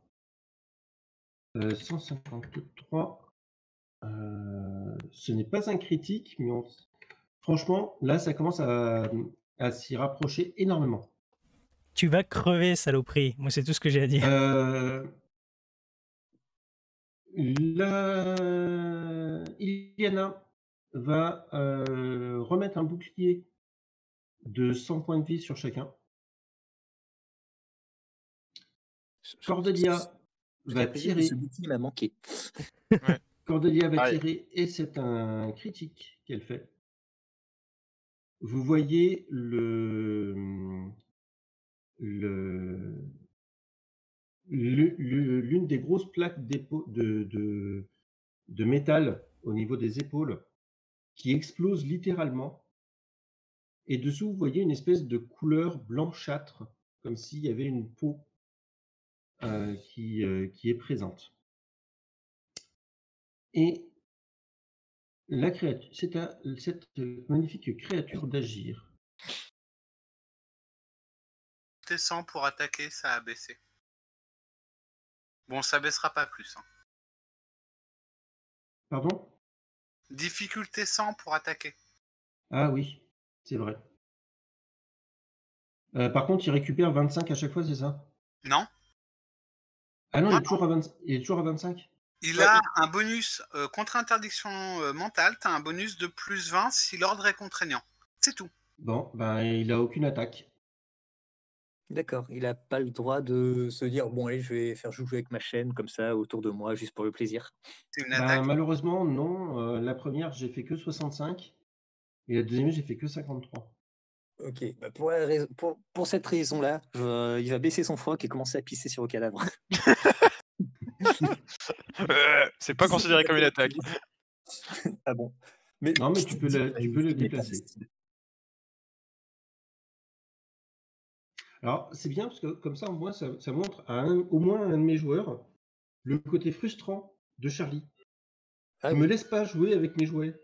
153. Ce n'est pas un critique, mais franchement, là, ça commence à s'y rapprocher énormément. Tu vas crever, saloperie. Moi, c'est tout ce que j'ai à dire. Iliana va remettre un bouclier de 100 points de vie sur chacun. Cordelia va tirer. Ce bouclier m'a manqué. Ouais. Cordelia va tirer et c'est un critique qu'elle fait. Vous voyez l'une des grosses plaques de métal au niveau des épaules qui explose littéralement. Et dessous, vous voyez une espèce de couleur blanchâtre, comme s'il y avait une peau qui est présente. Et la créature, c'est à cette magnifique créature d'agir. T'es 100 pour attaquer, ça a baissé. Bon, ça baissera pas plus. Hein. Pardon? Difficulté 100 pour attaquer. Ah oui, c'est vrai. Par contre, il récupère 25 à chaque fois, c'est ça? Non? Ah non, il est toujours à 25. Il Ouais, a un bonus contre interdiction mentale, tu as un bonus de plus 20 si l'ordre est contraignant. C'est tout. Bon, ben, il a aucune attaque. D'accord, il a pas le droit de se dire: «Bon allez, je vais faire jouer avec ma chaîne comme ça autour de moi juste pour le plaisir». C'est une Ben, attaque. malheureusement, non. La première, j'ai fait que 65 et la deuxième, j'ai fait que 53. OK, bah, pour la rais pour cette raison-là, il va baisser son froc et commencer à pisser sur le cadavre. c'est pas considéré comme une attaque. Ah bon? Mais Non, mais je te dis, tu peux le il est pas déplacer. facile. Alors, c'est bien parce que comme ça, au moins, ça montre à au moins un de mes joueurs le côté frustrant de Charlie. Ah Il me oui, laisse pas jouer avec mes jouets.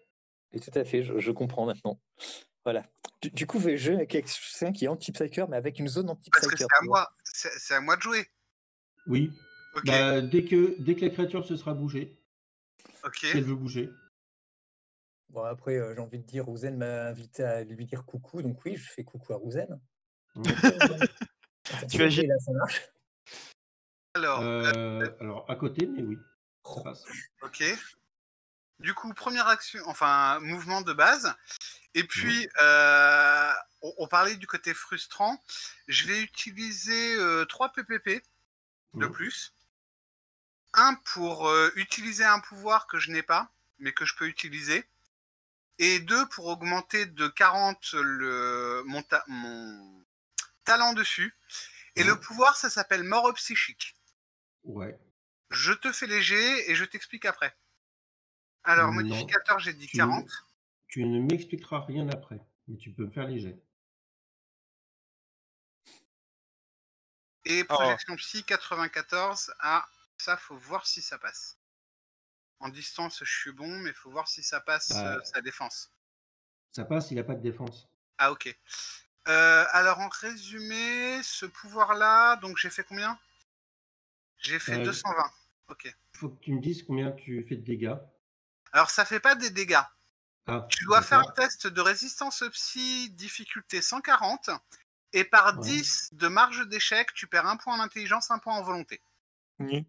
et tout à fait, je comprends maintenant. Voilà. Du coup, je joue avec quelqu'un qui est anti-psyker, mais avec une zone Parce que anti-psyker, c'est à tu vois? moi. C'est à moi de jouer. Oui. Ok, Bah, dès que la créature se sera bougée, ok. si elle veut bouger. Bon après, j'ai envie de dire, Rouzen m'a invité à lui dire coucou, donc oui, je fais coucou à Rouzen. Mm. Tu Attention, agis. là, ça marche. Alors, Alors, à côté, mais oui, ça passe. ok. Du coup, première action, enfin, mouvement de base. Et puis, on parlait du côté frustrant. Je vais utiliser 3 PPP de Mm. plus. Un pour utiliser un pouvoir que je n'ai pas, mais que je peux utiliser. Et 2 pour augmenter de 40 mon talent dessus. Et le Mm. pouvoir, ça s'appelle mort psychique. Ouais. Je te fais léger et je t'explique après. Alors, Non. modificateur, j'ai dit Tu ne, 40. tu ne m'expliqueras rien après, mais tu peux me faire les jets. Et Oh, projection psy, 94. Ah, ça, faut voir si ça passe. En distance, je suis bon, mais faut voir si ça passe Bah, sa défense. ça passe, il n'a pas de défense. Ah, ok. Alors, en résumé, ce pouvoir-là, donc j'ai fait combien? J'ai fait 220. Ok. Il faut que tu me dises combien tu fais de dégâts. Alors, ça fait pas des dégâts. Ah, Tu dois faire un d'accord. test de résistance psy, difficulté 140. Et par Ouais. 10 de marge d'échec, tu perds un point en intelligence, un point en volonté. Oui.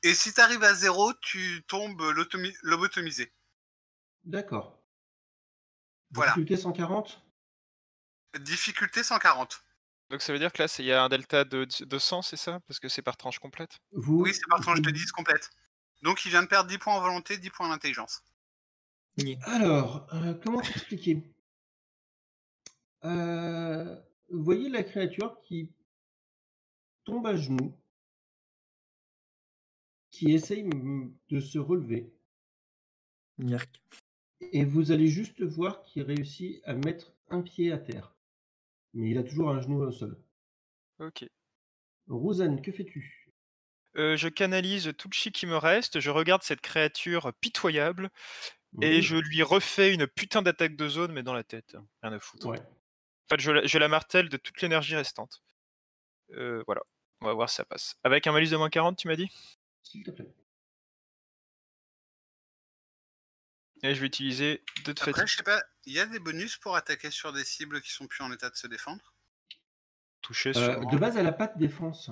Et si tu arrives à 0, tu tombes lobotomisé. D'accord. Voilà. Difficulté 140? Difficulté 140. donc ça veut dire que là, il y a un delta de 100, c'est ça? Parce que c'est par tranche complète. Oui, c'est par tranche vous- de 10 complète. Donc il vient de perdre 10 points en volonté, 10 points en intelligence. Oui. Alors, comment t'expliquer? Vous voyez la créature qui tombe à genoux, qui essaye de se relever, Mirk. et vous allez juste voir qu'il réussit à mettre un pied à terre. Mais il a toujours un genou au sol. Ok. Rosanne, que fais-tu? Je canalise tout le chi qui me reste, je regarde cette créature pitoyable et Oui, je lui refais une putain d'attaque de zone, mais dans la tête. Rien à foutre. ouais, En fait, je la martèle de toute l'énergie restante. Voilà. On va voir si ça passe. Avec un malus de moins 40, tu m'as dit? s'il te plaît. Et je vais utiliser 2 de Après, fatigue. je sais pas, il y a des bonus pour attaquer sur des cibles qui sont plus en état de se défendre? Toucher sûrement. De base, elle n'a pas de défense.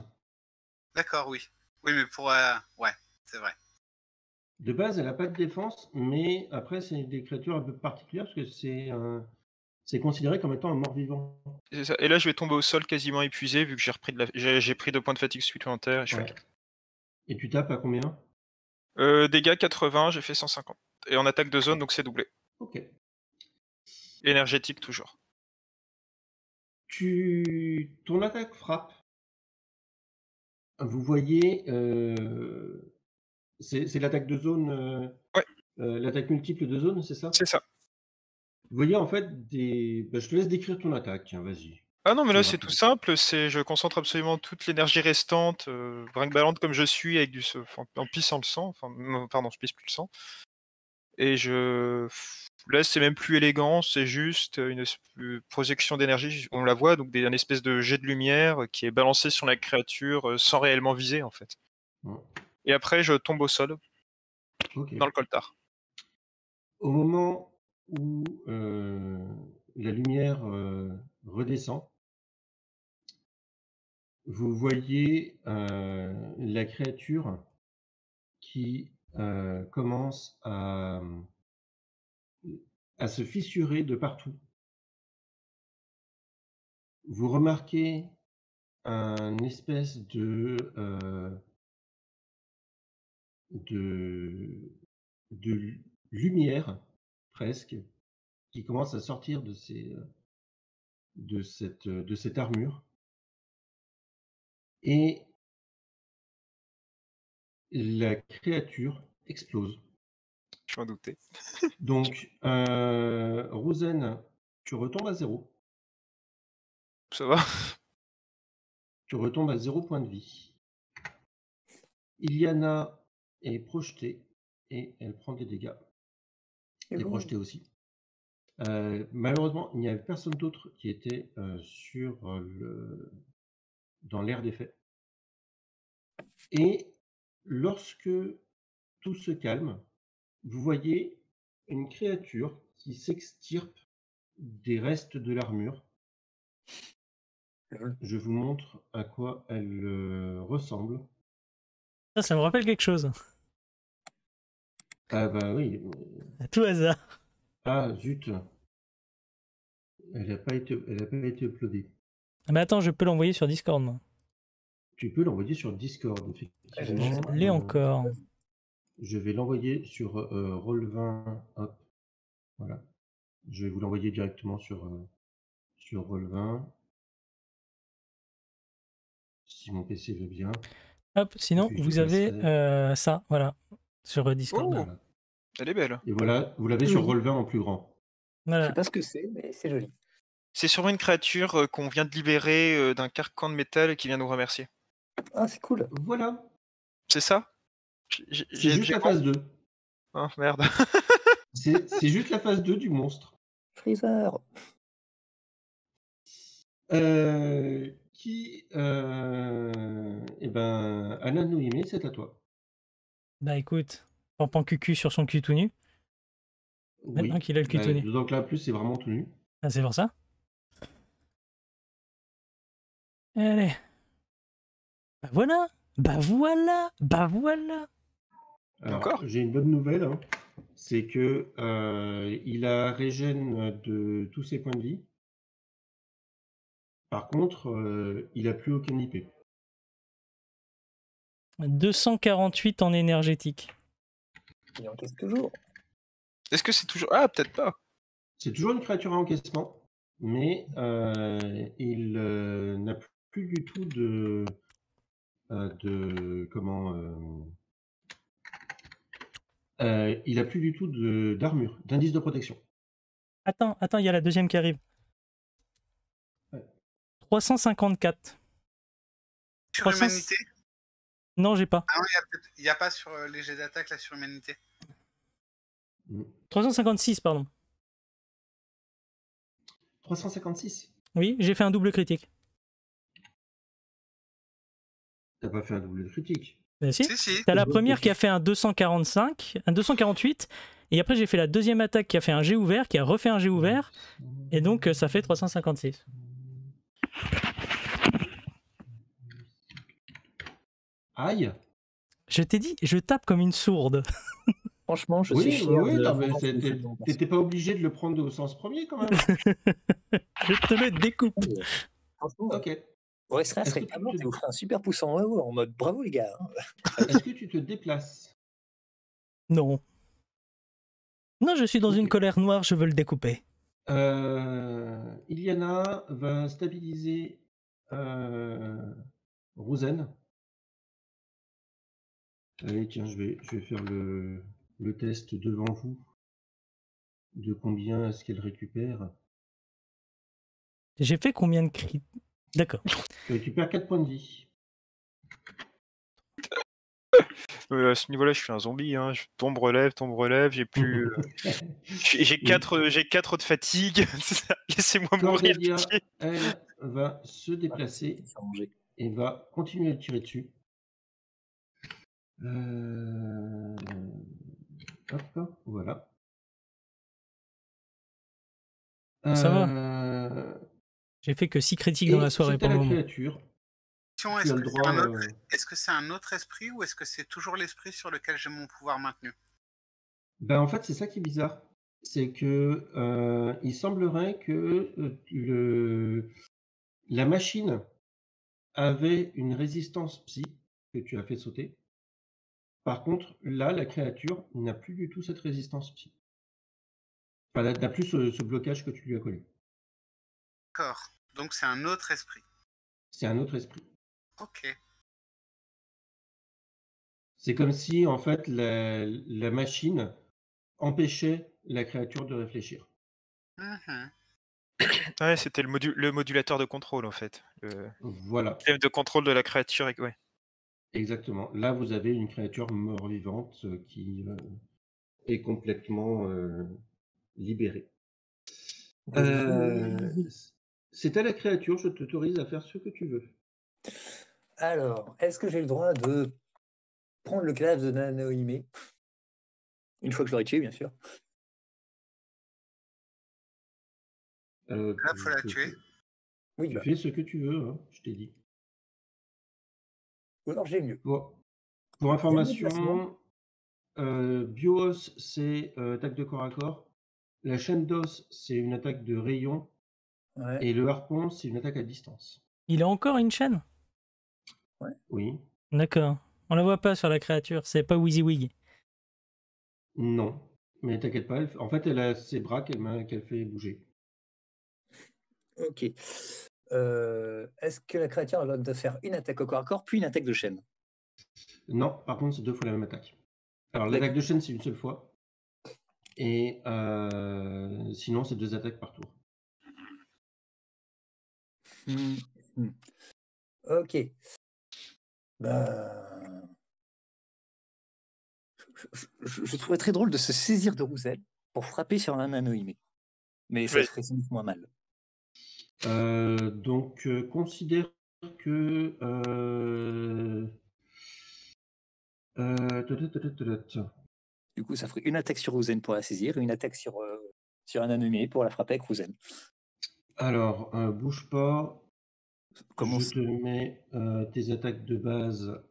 D'accord, oui. Oui, mais pour... ouais, c'est vrai. De base, elle n'a pas de défense, mais après, c'est des créatures un peu particulières parce que c'est considéré comme étant un mort-vivant. C'est ça. Et là, je vais tomber au sol quasiment épuisé vu que j'ai pris 2 points de fatigue supplémentaires et je suis à Ouais. 4. Et tu tapes à combien? Dégâts 80, j'ai fait 150. Et en attaque de zone, donc c'est doublé. Ok. Énergétique toujours. Ton attaque frappe. Vous voyez, c'est l'attaque de zone, Ouais, l'attaque multiple de zone, c'est ça? c'est ça. Vous voyez en fait bah, je te laisse décrire ton attaque, tiens, vas-y. Ah non, mais Ça là ira c'est plus tout vite. simple, je concentre absolument toute l'énergie restante, brinque-ballante comme je suis, avec en pissant le sang, enfin, non, pardon, je pisse plus le sang. Et là c'est même plus élégant, c'est juste une projection d'énergie, on la voit, donc un espèce de jet de lumière qui est balancé sur la créature sans réellement viser en fait. Bon, Et après je tombe au sol, ok. dans le coltard. Au moment où la lumière redescend, vous voyez la créature qui commence à se fissurer de partout. Vous remarquez un espèce de lumière presque qui commence à sortir de cette armure. Et la créature explose. Je m'en doutais. Donc, Rosen, tu retombes à 0. Ça va. Tu retombes à 0 point de vie. Iliana est projetée et elle prend des dégâts. Elle est projetée aussi. Malheureusement, il n'y avait personne d'autre qui était dans l'air des faits. Et lorsque tout se calme, vous voyez une créature qui s'extirpe des restes de l'armure. Je vous montre à quoi elle ressemble. Ça me rappelle quelque chose. Ah bah oui. À tout hasard. Ah zut. Elle n'a pas été uploadée. Ah, mais attends, je peux l'envoyer sur Discord, moi. Tu peux l'envoyer sur Discord, effectivement. Je l'ai encore. Je vais l'envoyer sur Roll20. Hop. Voilà. Je vais vous l'envoyer directement sur Roll20. Si mon PC veut bien. Hop, sinon, vous avez ça, voilà, sur Discord. Oh, elle est belle. Et voilà, vous l'avez sur Roll20 en plus grand. Voilà. Je sais pas ce que c'est, mais c'est joli. C'est sûrement une créature qu'on vient de libérer d'un carcan de métal et qui vient nous remercier. Ah, c'est cool. Voilà. C'est ça? C'est juste la phase 2. Oh merde. C'est juste la phase 2 du monstre. Freezer. Eh ben, Alain Noémie, c'est à toi. Bah écoute, Pampan Cucu sur son cul tout nu. Oui. Maintenant qu'il a le cul tout nu. Donc là, plus, c'est vraiment tout nu. Ah, c'est pour ça. Allez. Bah voilà. Bah voilà. Bah voilà. Alors, j'ai une bonne nouvelle. Hein. C'est que il a régène de tous ses points de vie. Par contre, il n'a plus aucun IP. 248 en énergétique. Il encaisse toujours. Est-ce que c'est toujours... Ah, peut-être pas. C'est toujours une créature à encaissement, mais il n'a plus du tout il a plus du tout d'armure, d'indice de protection. Attends, il y a la deuxième qui arrive. Ouais. 354. Sur humanité? Non, j'ai pas. Ah non, il n'y a pas sur les jets d'attaque la surhumanité. 356, pardon. 356? Oui, j'ai fait un double critique. T'as pas fait un double critique? Si. T'as la première qui a fait un 245, un 248, et après j'ai fait la deuxième attaque qui a fait un jet ouvert, qui a refait un jet ouvert, et donc ça fait 356. Aïe! Je t'ai dit, je tape comme une sourde. Franchement, je suis fier. Oui, t'étais pas obligé de le prendre au sens premier quand même. Je te le découpe. Ok. Ouais, serait pas mort, vous ferez un super pouce en haut en mode bravo les gars. Est-ce que tu te déplaces? Non. Non, je suis dans une colère noire, je veux le découper. Iliana va stabiliser Rosen. Allez, tiens, je vais faire le test devant vous. De combien est-ce qu'elle récupère? J'ai fait combien de cris? D'accord. Tu récupères 4 points de vie. À ce niveau-là, je suis un zombie. Hein. Tombe, relève, j'ai plus. j'ai 4 de fatigue. Laissez-moi mourir. Elle va se déplacer et va continuer à tirer dessus. Hop, voilà. Ça va. J'ai fait que 6 critiques dans la soirée pour le moment. Créature tu as le droit. Est-ce que c'est un autre esprit ou est-ce que c'est toujours l'esprit sur lequel j'ai mon pouvoir maintenu? Ben, en fait, c'est ça qui est bizarre. C'est que il semblerait que la machine avait une résistance psy que tu as fait sauter. Par contre, là, la créature n'a plus du tout cette résistance psy. Enfin, n'a plus ce blocage que tu lui as collé. D'accord. Donc c'est un autre esprit. C'est un autre esprit. Ok. C'est comme si, en fait, la machine empêchait la créature de réfléchir. Mhm. Ouais, c'était le modulateur de contrôle en fait. Le Voilà, système de contrôle de la créature. Ouais. exactement. Là, vous avez une créature mort-vivante qui est complètement libérée. C'est à la créature, je t'autorise à faire ce que tu veux. Alors, est-ce que j'ai le droit de prendre le cadavre de Nanohime? Une fois que je l'aurai tué, bien sûr. Là, faut la tuer. Oui, Tu fais ce que tu veux, hein, je t'ai dit. Ou alors j'ai mieux. Pour information, Bios, c'est attaque de corps à corps. La chaîne d'os, c'est une attaque de rayon. Ouais. Et le harpon, c'est une attaque à distance. Il a encore une chaîne? Ouais. Oui. D'accord. On la voit pas sur la créature, c'est pas WYSIWYG. Non. Mais t'inquiète pas, en fait, elle a ses bras qu'elle fait bouger. Ok. Est-ce que la créature a le droit de faire une attaque au corps à corps, puis une attaque de chaîne? Non, par contre, c'est 2 fois la même attaque. Alors, l'attaque de chaîne, c'est une seule fois. Et sinon, c'est 2 attaques par tour. Ok. Bah... Je trouverais très drôle de se saisir de Roussel pour frapper sur un Nanohime. Mais ça serait sans doute moins mal. Donc, considère que... Du coup, ça ferait une attaque sur Rouzen pour la saisir et une attaque sur un Nanohime pour la frapper avec Rouzen. Alors, bouge pas. Comment je te mets tes attaques de base.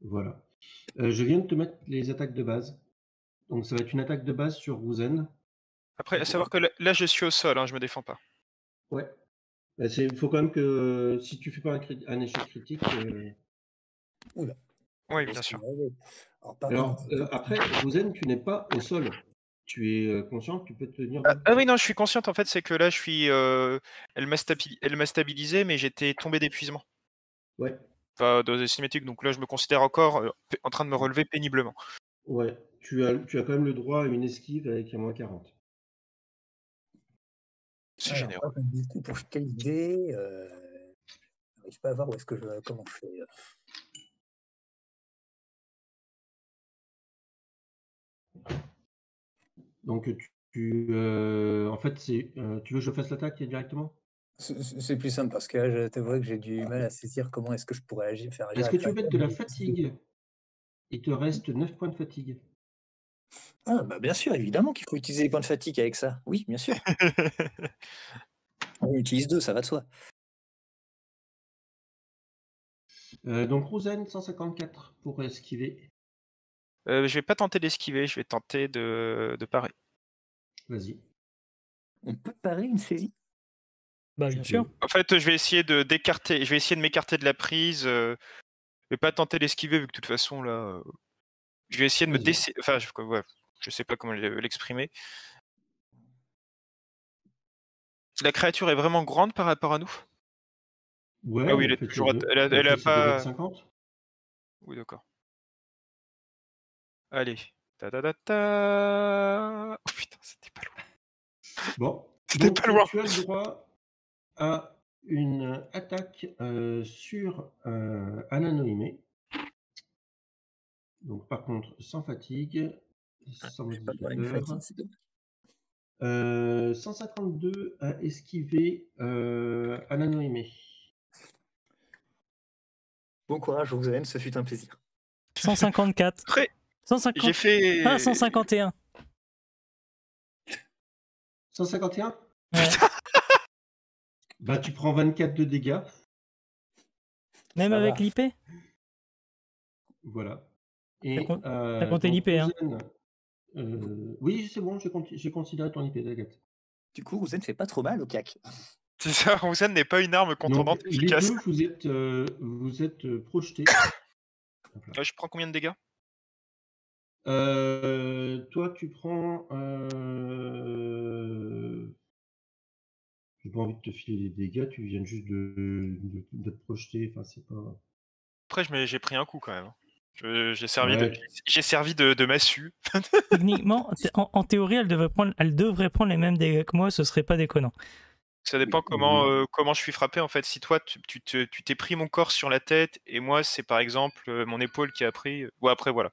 Voilà. Je viens de te mettre les attaques de base. Donc, ça va être une attaque de base sur Rouzen. Après, à savoir que là, je suis au sol, hein, je me défends pas. Ouais. Il faut quand même que si tu fais pas un échec critique. Oula. Oui, bien sûr. Alors, après, Rouzen, tu n'es pas au sol. Tu es conscient que tu peux te tenir. Ah oui, non, je suis consciente en fait, c'est que là, je suis. Elle m'a stabilisé, mais j'étais tombé d'épuisement. Ouais. Enfin, dans les cinématiques, donc là, je me considère encore en train de me relever péniblement. Ouais, tu as quand même le droit à une esquive avec un moins 40. C'est généreux. Du coup, pour quelle idée j'arrive pas à voir où est-ce que comment je fais. Donc, en fait, tu veux que je fasse l'attaque directement? C'est plus simple parce que là, je t'avoue que j'ai du mal à saisir comment est-ce que je pourrais faire agir. Est-ce que tu veux mettre de la fatigue? Il te reste 9 points de fatigue. Ah, bah bien sûr, évidemment qu'il faut utiliser les points de fatigue avec ça. Oui, bien sûr. On utilise 2, ça va de soi. Donc, Rouzen, 154 pour esquiver. Je vais pas tenter d'esquiver, je vais tenter de parer. Vas-y. On peut parer une saisie? Bah, bien sûr. En fait, je vais essayer de m'écarter de la prise. Je vais pas tenter d'esquiver vu que de toute façon là, je vais essayer de me enfin, je sais pas comment l'exprimer. La créature est vraiment grande par rapport à nous? Ouais, Ah oui, elle est fait, toujours. elle a fait pas. 2,50 m. Oui, d'accord. Allez. Ta. Oh putain, c'était pas loin. Bon. C'était pas loin. Tu as le droit à une attaque sur Ananohime. Donc, par contre, sans fatigue, sans modificateur. 152 à esquiver Ananohime. Bon courage, vous aime, ce fut un plaisir. 154. Après, 150. j'ai fait. Ah, 151. 151 Ouais. Bah, tu prends 24 de dégâts. Même Ça avec va. l'IP? Voilà. T'as Et con- t'as compté donc l'IP, hein? Rouzen, oui, c'est bon, j'ai considéré ton IP, t'inquiète. Du coup, Rouzen fait pas trop mal au CAC. C'est ça, Rosen n'est pas une arme contondante Donc, les efficace. deux, vous êtes projetés. Hop là. Je prends combien de dégâts? Toi, tu prends. J'ai pas envie de te filer des dégâts, tu viens juste de te projeter. Enfin, c'est pas. Après, j'ai pris un coup quand même. J'ai servi Ouais. de massue. Techniquement, en théorie, elle devrait prendre les mêmes dégâts que moi, ce serait pas déconnant. Ça dépend comment je suis frappé en fait. Si toi tu t'es pris mon corps sur la tête et moi c'est par exemple mon épaule qui a pris. Ouais, après voilà,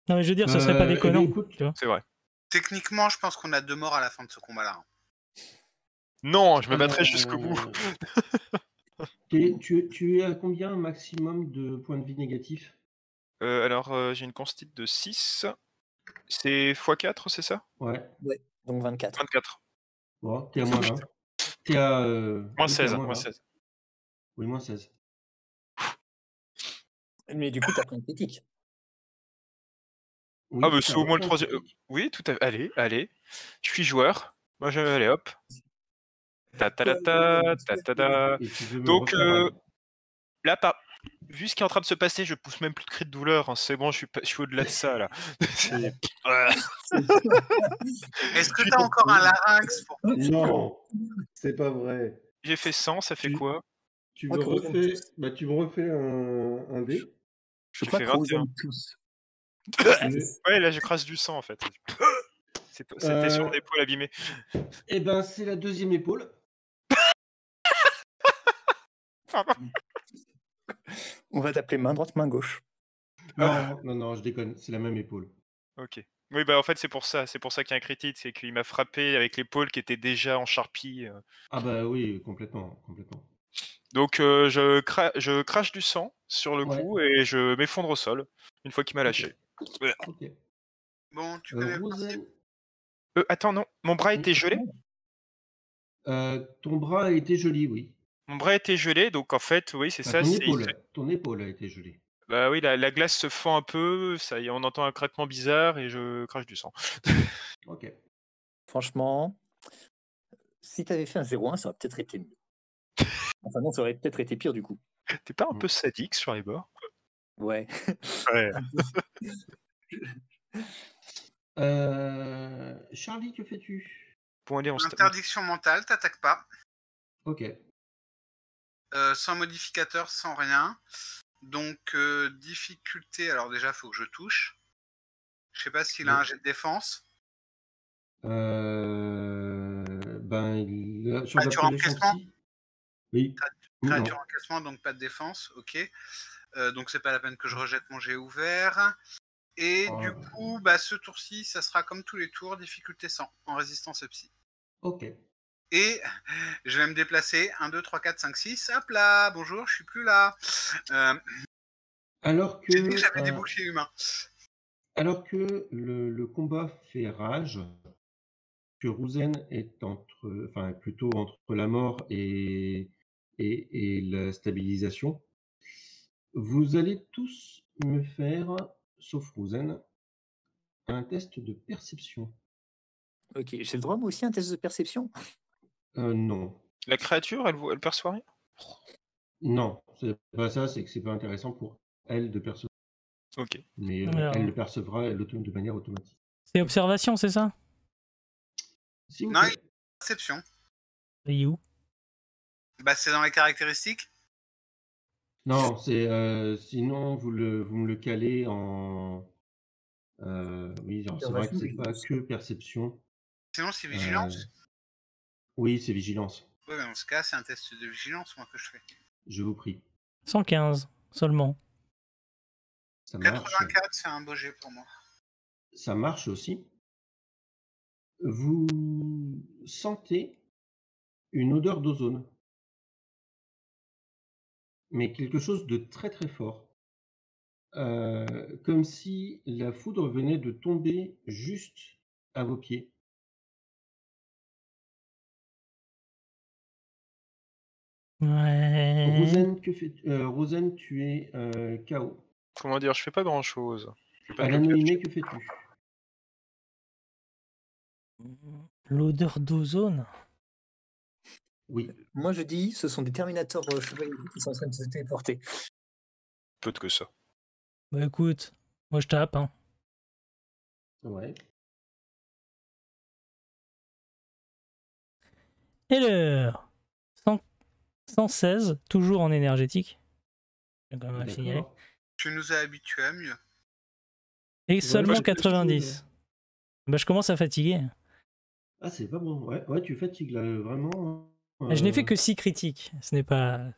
Non, mais je veux dire, ce serait pas Eh bien, déconnant. écoute, Tu vois. c'est vrai. Techniquement, je pense qu'on a 2 morts à la fin de ce combat-là. Non, je me battrai jusqu'au bout. tu es à combien maximum de points de vie négatifs? Alors j'ai une constite de 6. C'est x4, c'est ça? Ouais. Ouais, donc 24. 24. Bon, t'es à moins 20. T'es à. Moins oui, t'es à 16. moins Moins 20. 16. Oui, moins 16. Mais du coup, t'as pris un critique. Oui, Ah bah c'est t'as au moins le repris un 3e. critique. Oui, tout à fait. Allez. Je suis joueur. Moi je allez hop. Ta ta ta ta ta ta ta. Et tu veux me Donc refaire là vu ce qui est en train de se passer, je pousse même plus de cri de douleur. Hein. C'est bon, je suis au-delà de ça là. C'est- Est-ce que t'as encore un larynx pour... Non, c'est pas vrai. J'ai fait 100, ça fait Tu- quoi? Tu Moi, me que Rouzen refais, tousse. bah, tu me refais un dé. Je J'ai crois fait que Rouzen 21. tousse. Ouais, là je crache du sang en fait. C'était sur l'épaule abîmée. Eh ben, c'est la deuxième épaule. On va t'appeler main droite, main gauche. Non, je déconne, c'est la même épaule. Ok. Oui, bah en fait c'est pour ça qu'il y a un critique, c'est qu'il m'a frappé avec l'épaule qui était déjà en charpie. Ah bah oui, complètement. Donc je crache du sang sur le Ouais. coup et je m'effondre au sol une fois qu'il m'a lâché. Ok. Bon, tu connais le principe. Rouzen, Attends, non, mon bras était gelé. ton bras a été joli, oui. Mon bras était gelé, donc en fait, oui, c'est Enfin, ça. ton épaule a été jolie. Bah oui, la glace se fend un peu, ça y est, on entend un craquement bizarre et je crache du sang. Ok. Franchement, si t'avais fait un 0-1, ça aurait peut-être été mieux. Enfin non, ça aurait peut-être été pire du coup. T'es pas un peu sadique sur les bords? Ouais. Ouais. Charlie, que fais-tu? Bon, allez, on se Interdiction mentale, t'attaques pas. Ok. Sans modificateur, sans rien. Donc, difficulté, alors déjà, faut que je touche. Je sais pas s'il a un jet de défense. Ben, sur Créature l'appellation encaissement. psy. Oui. Créature encaissement, donc pas de défense, ok. Donc c'est pas la peine que je rejette mon jet ouvert. Et du coup, bah, ce tour-ci, ça sera comme tous les tours, difficulté 100, en résistance psy. Ok. Et je vais me déplacer, 1, 2, 3, 4, 5, 6, hop là, bonjour, je suis plus là. Alors que, J'ai dit que j'avais des boucliers humains. alors que le combat fait rage, que Rouzen est plutôt entre la mort et la stabilisation, vous allez tous me faire, sauf Rouzen, un test de perception. Ok, j'ai le droit moi aussi un test de perception? Non. La créature, elle perçoit rien? Non, c'est pas ça, c'est que c'est pas intéressant pour elle de percevoir. Ok. Mais Alors. elle le percevra de manière automatique. C'est observation, c'est ça? S'il vous Non, plaît. il y a perception. Et où? Bah, c'est dans les caractéristiques. Non, c'est sinon vous me le calez en. Oui, genre, c'est vrai que c'est pas que perception. Sinon, c'est vigilance. Oui, c'est vigilance. Oui, mais dans ce cas, c'est un test de vigilance, moi, que je fais. Je vous prie. 115 seulement. Ça marche. 84, c'est un beau jet pour moi. Ça marche aussi. Vous sentez une odeur d'ozone. Mais quelque chose de très très fort. Comme si la foudre venait de tomber juste à vos pieds. Ouais. Rosen, tu es KO. Comment dire, je fais pas grand chose. Alan Noémé, que fais-tu? L'odeur d'ozone. Oui. Moi, je dis, ce sont des Terminators chevaliers qui sont en train de se téléporter. Peu que ça. Bah écoute, moi je tape. Hein. Ouais. Et l'heure 116, toujours en énergétique. J'ai quand même à le signaler. D'accord. Tu nous as habitués à mieux. Et Ouais, seulement je- 90. Bah je commence à fatiguer. Ah, c'est pas bon. Ouais, tu fatigues là, vraiment. Je n'ai fait que 6 critiques. Ce n'est pas.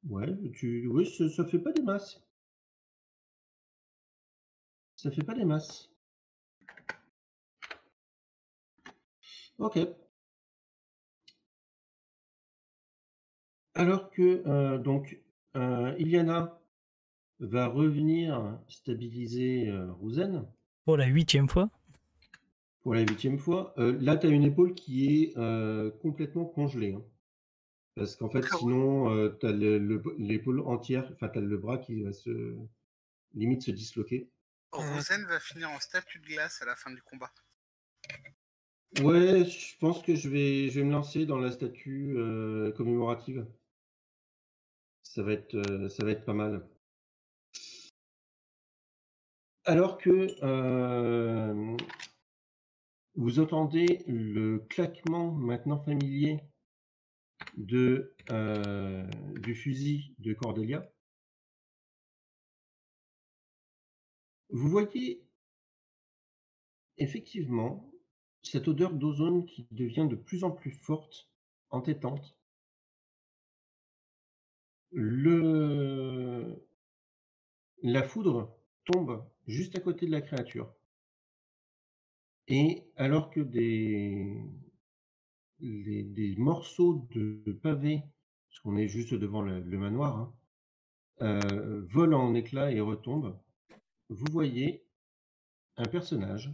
Ouais, oui, ça fait pas des masses. Ça fait pas des masses. Ok. Alors que donc Iliana va revenir stabiliser Rouzen Pour la 8e fois. pour la 8e fois. Là, tu as une épaule qui est complètement congelée. Hein. Parce qu'en fait, Ah ouais. sinon, tu as l'épaule entière, enfin, tu as le bras qui va limite se disloquer. Rosen va finir en statue de glace à la fin du combat. Ouais, je pense que je vais me lancer dans la statue commémorative. Ça va être pas mal. Alors que vous entendez le claquement maintenant familier du fusil de Cordelia. Vous voyez effectivement cette odeur d'ozone qui devient de plus en plus forte, entêtante. La foudre tombe juste à côté de la créature. Et alors que des morceaux de pavés, parce qu'on est juste devant le manoir, hein, volent en éclats et retombent, vous voyez un personnage.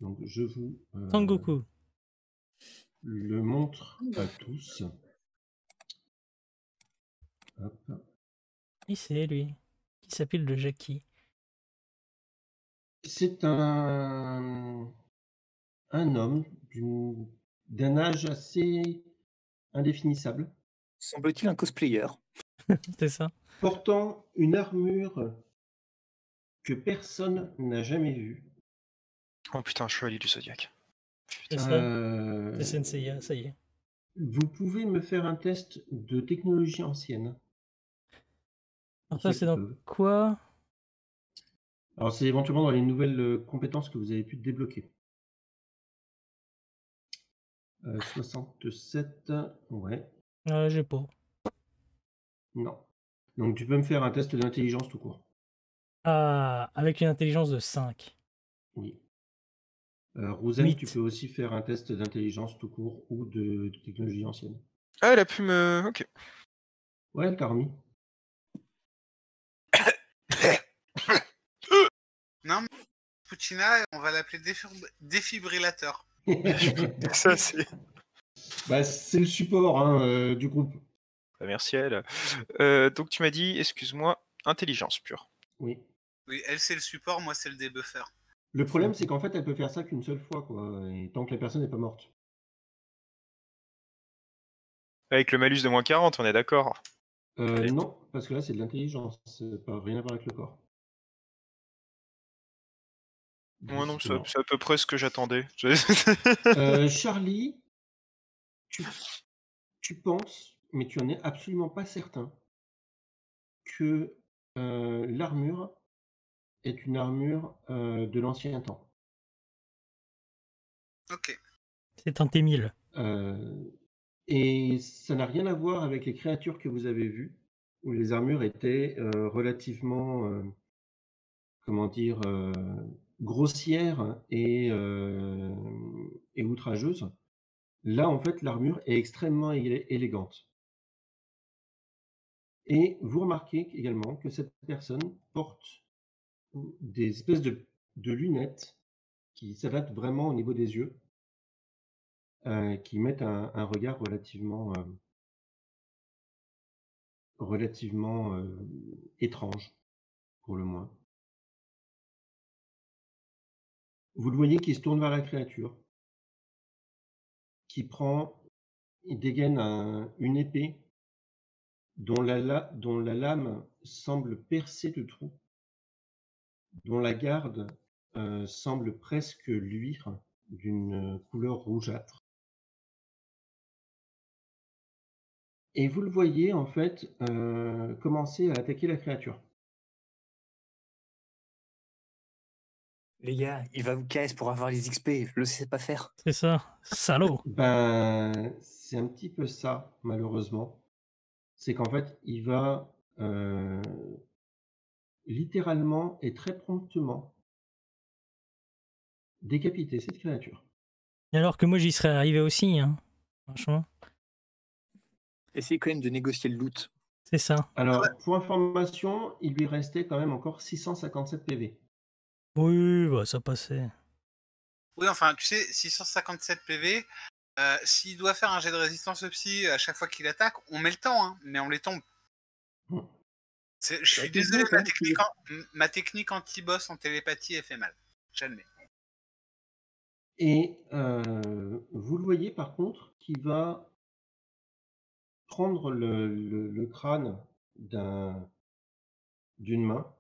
Donc je vous Sangoku. le montre à tous. Hop. Qui c'est lui? Qui s'appelle le Jackie? C'est un homme d'un âge assez indéfinissable, Semble-t-il un cosplayer. C'est ça. portant une armure que personne n'a jamais vue. Oh putain, chevalier du Zodiac. C'est ça. Euh, C'est Senseiya, ça y est. Vous pouvez me faire un test de technologie ancienne. Alors Pour ça ceux c'est qui dans peuvent. quoi? Alors c'est éventuellement dans les nouvelles compétences que vous avez pu débloquer. 67, ouais, J'ai pas. non. Donc tu peux me faire un test d'intelligence tout court. Ah, avec une intelligence de 5. Oui. Rosen, 8. tu peux aussi faire un test d'intelligence tout court ou de technologie ancienne. Ah, elle a pu me. Ok. Ouais, elle t'a remis. Non, mais Puccina, on va l'appeler défibrillateur. Ça, c'est. Bah, c'est le support hein, du groupe. Bah, merci à elle. Donc tu m'as dit, excuse-moi, intelligence pure. Oui. Oui, elle c'est le support, moi c'est le débuffer. Le problème, c'est qu'en fait, elle peut faire ça qu'une seule fois, quoi. Et tant que la personne n'est pas morte. Avec le malus de moins 40, on est d'accord. Non, parce que là, c'est de l'intelligence. C'est pas rien à voir avec le corps. Moi non, Justement. c'est à peu près ce que j'attendais. Charlie, tu penses, mais tu en es absolument pas certain, que l'armure est une armure de l'ancien temps. Ok. C'est un T1000. Et ça n'a rien à voir avec les créatures que vous avez vues, où les armures étaient relativement, comment dire, grossières et outrageuses. Là, en fait, l'armure est extrêmement élégante. Et vous remarquez également que cette personne porte des espèces de lunettes qui s'adaptent vraiment au niveau des yeux, qui mettent un regard relativement étrange, pour le moins. Vous le voyez qui se tourne vers la créature, qui il dégaine une épée dont la lame semble percer le trou, dont la garde semble presque luire d'une couleur rougeâtre. Et vous le voyez en fait commencer à attaquer la créature. Les gars, il va vous casse pour avoir les XP, je le sais pas faire. C'est ça, salaud. Ben, c'est un petit peu ça, malheureusement. C'est qu'en fait, il va littéralement et très promptement décapiter cette créature. Et alors que moi j'y serais arrivé aussi, hein. Franchement, Essayez quand même de négocier le loot. c'est ça. Alors, pour information, il lui restait quand même encore 657 PV. Oui, bah ça passait. Oui, enfin, tu sais, 657 PV, s'il doit faire un jet de résistance au psy à chaque fois qu'il attaque, on met le temps, hein, mais on les tombe. Mm. Je suis désolé, ma technique anti-boss en télépathie, elle fait mal. J'admets. Et vous le voyez par contre qui va prendre le crâne d'une main,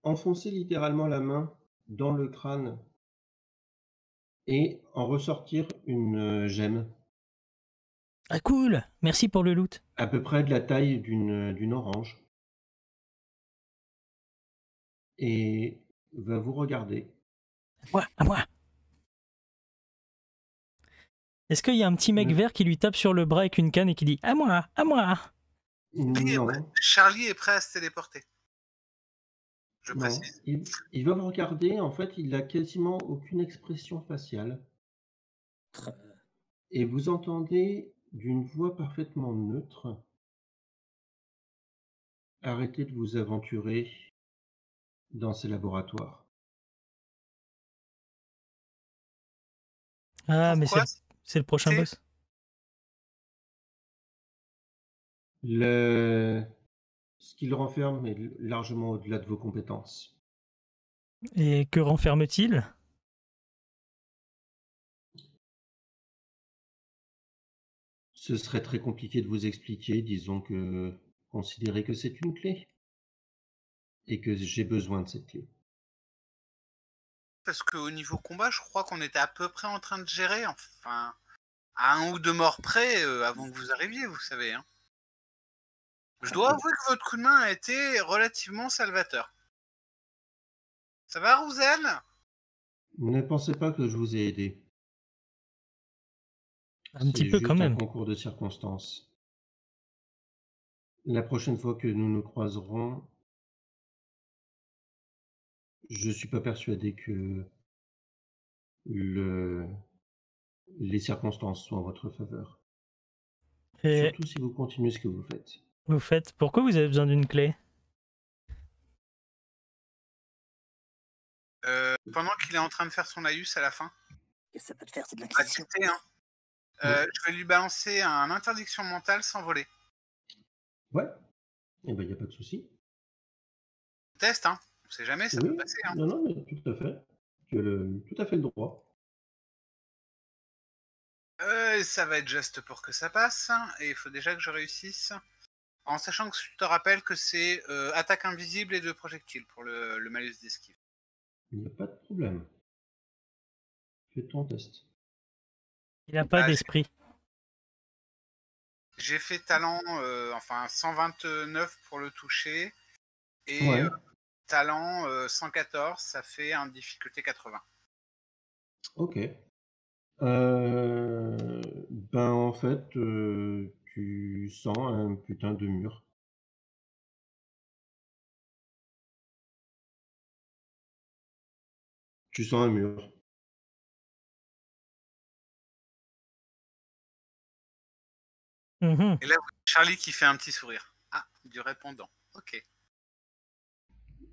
enfoncer littéralement la main dans le crâne et en ressortir une gemme, Ah cool, merci pour le loot. à peu près de la taille d'une orange, et va vous regarder. À moi. Est-ce qu'il y a un petit mec Mm. vert qui lui tape sur le bras avec une canne et qui dit à moi, à moi? Non, Charlie est prêt à se téléporter. Je non. précise. Il va vous regarder, en fait, il a quasiment aucune expression faciale. Et vous entendez d'une voix parfaitement neutre: arrêtez de vous aventurer dans ces laboratoires. Ah, mais Pourquoi c'est le prochain boss. Ce qui le renferme est largement au-delà de vos compétences. Et que renferme-t-il? Ce serait très compliqué de vous expliquer, disons que considérez que c'est une clé et que j'ai besoin de cette clé. Parce qu'au niveau combat, je crois qu'on était à peu près en train de gérer, enfin, à 1 ou 2 morts près avant que vous arriviez, vous savez. Hein. Je dois avouer que votre coup de main a été relativement salvateur. Ça va, Rouzel? Ne pensez pas que je vous ai aidé. Un petit C'est peu juste quand un même. concours de circonstances. La prochaine fois que nous nous croiserons, je suis pas persuadé que les circonstances sont en votre faveur. Et Surtout si vous continuez ce que vous faites. vous faites. Pourquoi vous avez besoin d'une clé? Pendant qu'il est en train de faire son laïus à la fin, Qu'est-ce que ça peut te faire, c'est de bah, l'inquisition. c'était, hein. Je vais lui balancer un interdiction mentale sans voler. Ouais, eh ben, il n'y a pas de souci. Test, hein. On sait jamais, ça peut Oui, passer. Hein. non, mais tout à fait. Tu as tout à fait le droit. Ça va être juste pour que ça passe. Et il faut déjà que je réussisse. En sachant que je te rappelle que c'est attaque invisible et 2 projectiles pour le malus d'esquive. Il n'y a pas de problème. Fais ton test. Il n'a pas Ah, d'esprit. J'ai fait talent, enfin 129 pour le toucher. Et Ouais, talent 114, ça fait un difficulté 80. ok. Ben en fait, tu sens un putain de mur. Tu sens un mur. Mhm. Et là, vous voyez Charlie qui fait un petit sourire. Ah, du répondant. Ok.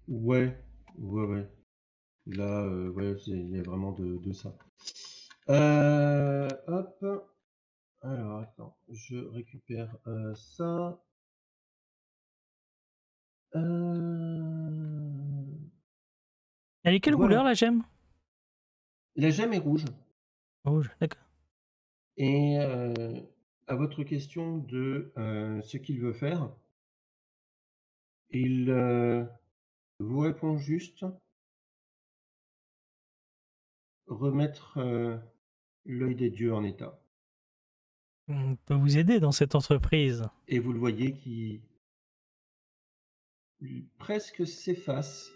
Ouais, ouais. Là, ouais, il y a vraiment de ça. Hop. Alors, attends, je récupère ça. Elle est quelle Voilà. couleur la gemme? La gemme est rouge. Rouge, d'accord. Et à votre question de ce qu'il veut faire, il vous répond juste remettre l'œil des dieux en état. On peut vous aider dans cette entreprise. Et vous le voyez qui presque s'efface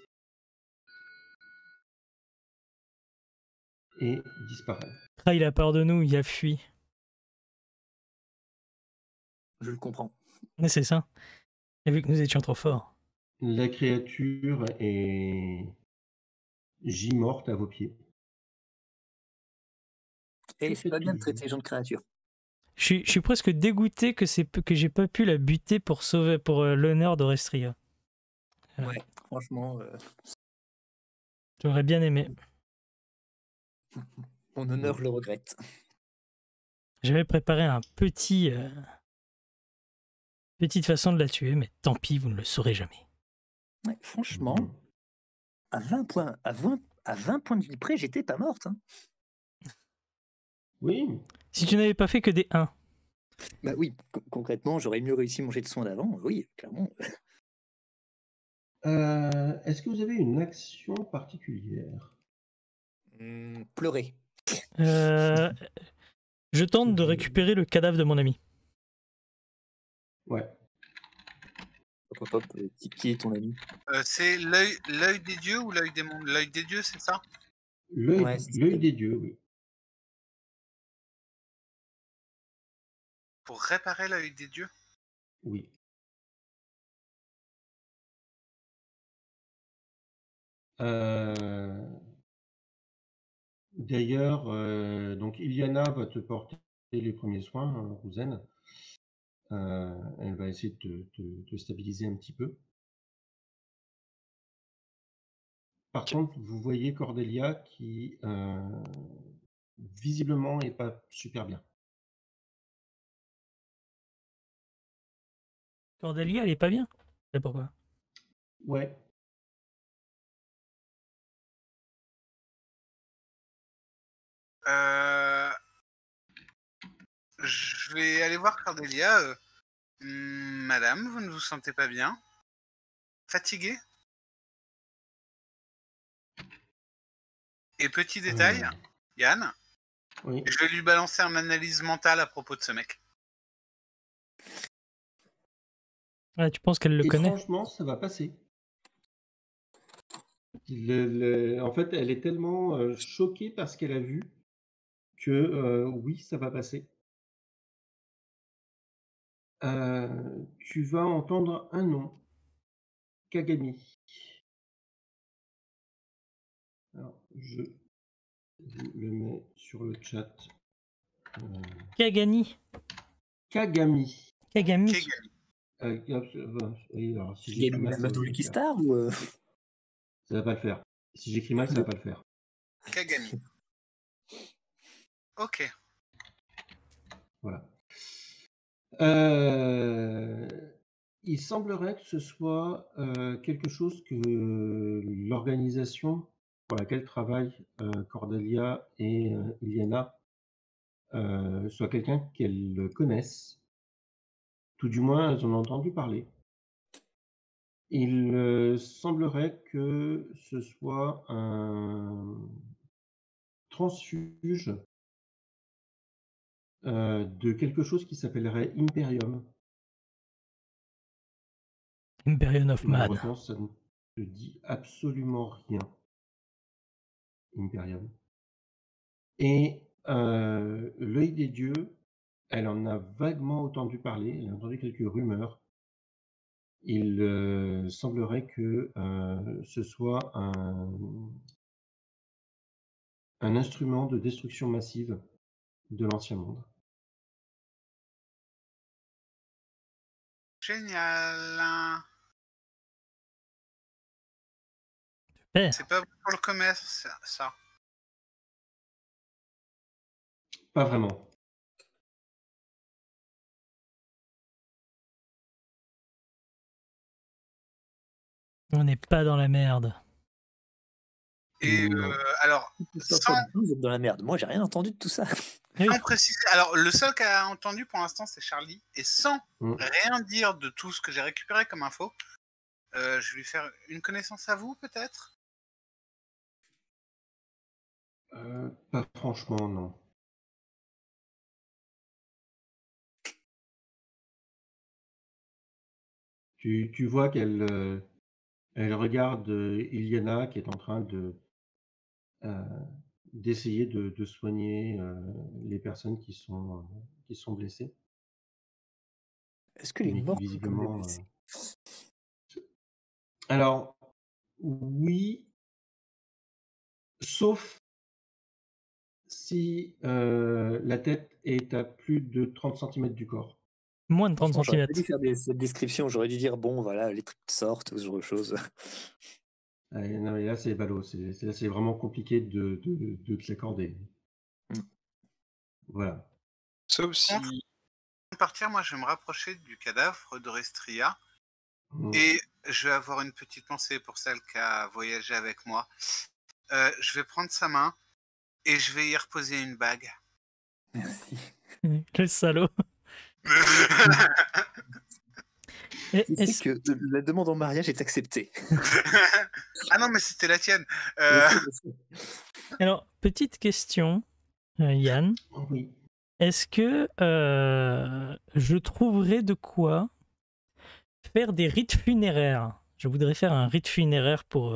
et disparaît. Ah, il a peur de nous, il a fui. Je le comprends. Mais c'est ça. Il a vu que nous étions trop forts. La créature est morte à vos pieds. Et Que c'est pas bien de faites-vous? traiter les gens de créatures. Je suis presque dégoûté que j'ai pas pu la buter pour sauver pour l'honneur d'Orestria. Ouais, franchement, J'aurais bien aimé. mon honneur, je le regrette. J'avais préparé un petite façon de la tuer, mais tant pis, vous ne le saurez jamais. Ouais, franchement, à 20 points, à 20 points de vie près, j'étais pas morte. Hein. Oui. Si tu n'avais pas fait que des 1, Bah oui, concrètement, j'aurais mieux réussi mon jet de soin d'avant. Oui, clairement. Est-ce que vous avez une action particulière? Pleurer. je tente de récupérer le cadavre de mon ami. Ouais. Hop, hop, hop, qui est ton ami? C'est l'œil des dieux ou l'œil des mondes? L'œil des dieux, c'est ça? Ouais, c'est L'œil ça. des dieux, oui. Pour réparer l'œil des dieux? Oui. D'ailleurs, donc Iliana va te porter les premiers soins, Rouzen. Elle va essayer de te stabiliser un petit peu. Par contre, vous voyez Cordelia qui visiblement est pas super bien. Cordelia, elle est pas bien. C'est pourquoi. Ouais. Je vais aller voir Cordelia. Madame, vous ne vous sentez pas bien? Fatiguée? Et petit détail, Yann, Oui. je vais lui balancer une analyse mentale à propos de ce mec. Ah, tu penses qu'elle le Et connaît? franchement, ça va passer. En fait, elle est tellement choquée par ce qu'elle a vu que oui, ça va passer. Tu vas entendre un nom. Kagami. Alors, je vous le mets sur le chat. Kagami. Kagami. Kagami. Kegami. Oui, alors, si Qui j'écris gagne mal, la ça meuf va de pas le Lucky faire. Star ou Ça va pas le faire. Si j'écris mal, ça va pas le faire. Kagami. Ok. Voilà. Il semblerait que ce soit quelque chose que l'organisation pour laquelle travaillent Cordelia et Iliana soit quelqu'un qu'elles connaissent. Tout du moins, elles en ont entendu parler. Il semblerait que ce soit un transfuge de quelque chose qui s'appellerait Imperium. Imperium of Man. Malheureusement, ça ne te dit absolument rien, Imperium. Et l'œil des dieux, elle en a vaguement entendu parler, elle a entendu quelques rumeurs. Il semblerait que ce soit un instrument de destruction massive de l'Ancien Monde. Génial. Super. C'est pas bon pour le commerce, ça. Pas vraiment. On n'est pas dans la merde. Et Non. alors, Vous êtes dans la merde. Moi, j'ai rien entendu de tout ça. Oui. sans préciser, alors le seul qui a entendu pour l'instant c'est Charlie, et sans Mm. rien dire de tout ce que j'ai récupéré comme info, je vais lui faire une connaissance à vous peut-être. Pas franchement, non. Tu vois qu'elle elle regarde Iliana qui est en train d'essayer de soigner les personnes qui sont blessées. Est-ce que les Mais morts qui sont comme les visiblement. blessés Alors, oui, sauf si la tête est à plus de 30 cm du corps. Moins de 30 Franchement, j'aurais cm. pas dû faire cette description. J'aurais dû dire, bon, voilà, les trucs sortent, ce genre de choses. Non, mais là, c'est ballot. C'est vraiment compliqué de te l'accorder. Mm. Voilà. Sauf si. Avant de partir, moi je vais me rapprocher du cadavre de Restria Mm. et je vais avoir une petite pensée pour celle qui a voyagé avec moi. Je vais prendre sa main et je vais y reposer une bague. Merci. Le salaud. Et Tu sais que la demande en mariage est acceptée. Ah non, mais c'était la tienne. Alors, petite question, Yann. Oui. Est-ce que je trouverais de quoi faire des rites funéraires? Je voudrais faire un rite funéraire pour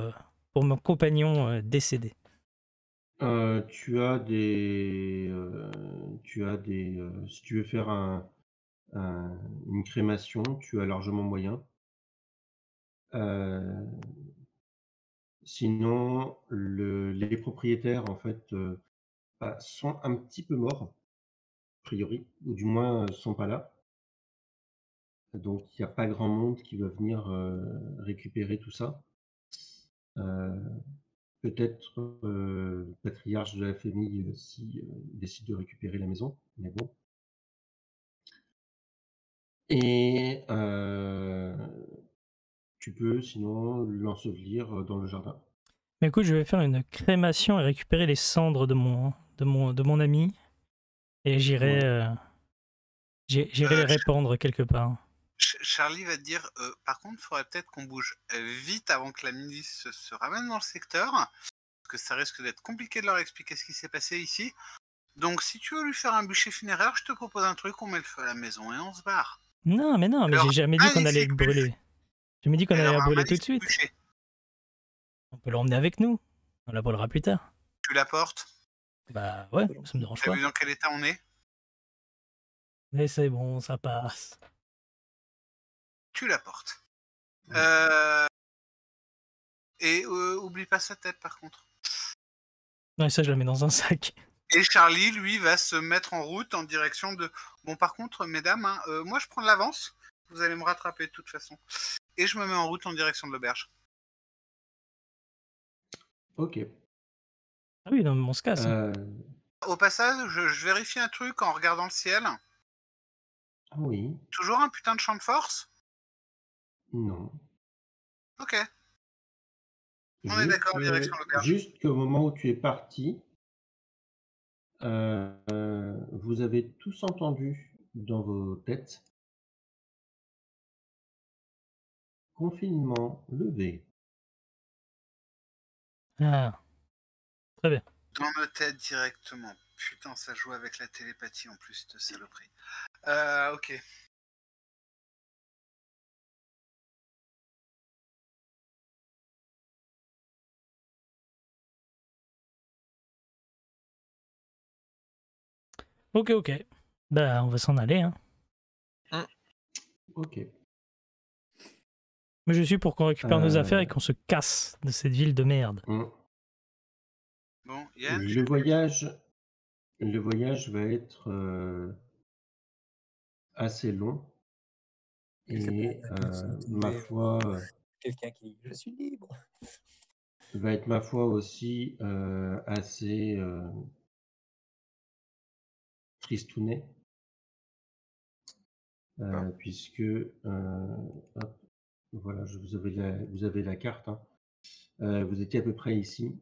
mon compagnon décédé. Tu as des, si tu veux faire une crémation, tu as largement moyen. Sinon, les propriétaires en fait sont un petit peu morts, a priori, ou du moins sont pas là. Donc il n'y a pas grand monde qui va venir récupérer tout ça. Peut-être le patriarche de la famille s'il décide de récupérer la maison, mais bon. Et tu peux sinon l'ensevelir dans le jardin. Mais écoute, je vais faire une crémation et récupérer les cendres de mon ami. Et j'irai Ouais. j'irai les répandre quelque part. Charlie va te dire, par contre, il faudrait peut-être qu'on bouge vite avant que la milice se ramène dans le secteur, parce que ça risque d'être compliqué de leur expliquer ce qui s'est passé ici. Donc, si tu veux lui faire un bûcher funéraire, je te propose un truc, on met le feu à la maison et on se barre. Non, mais Alors, j'ai jamais dit qu'on allait le magnifique brûler. J'ai jamais dit qu'on allait Alors, la un brûler tout de magnifique suite. bûcher. On peut l'emmener avec nous. On la brûlera plus tard. Tu la portes. Bah ouais, ça me dérange T'as pas. vu dans quel état on est? Mais c'est bon, ça passe. Tu la portes. Et oublie pas sa tête, par contre. Ouais, ça, je la mets dans un sac. Et Charlie, lui, va se mettre en route en direction de... Bon, par contre, mesdames, hein, moi, je prends de l'avance. Vous allez me rattraper de toute façon. Et je me mets en route en direction de l'auberge. Ok. Ah oui, non, mais on se casse. Au passage, je vérifie un truc en regardant le ciel. Oui. Toujours un putain de champ de force? Non. Ok. On est d'accord, direction l'auberge. Juste qu'au moment où tu es parti, vous avez tous entendu dans vos têtes confinement levé. Ah. Très bien. Dans nos têtes directement. Putain, ça joue avec la télépathie en plus, de saloperie. Ok. Ok. Bah, on va s'en aller. Hein. Ok. Mais je suis pour qu'on récupère nos affaires et qu'on se casse de cette ville de merde. Bon, Yann, Le voyage va être assez long Et ma foi, quelqu'un qui dit je suis libre. va être ma foi aussi assez tristounet, puisque hop, voilà, vous avez la carte. Hein. Vous étiez à peu près ici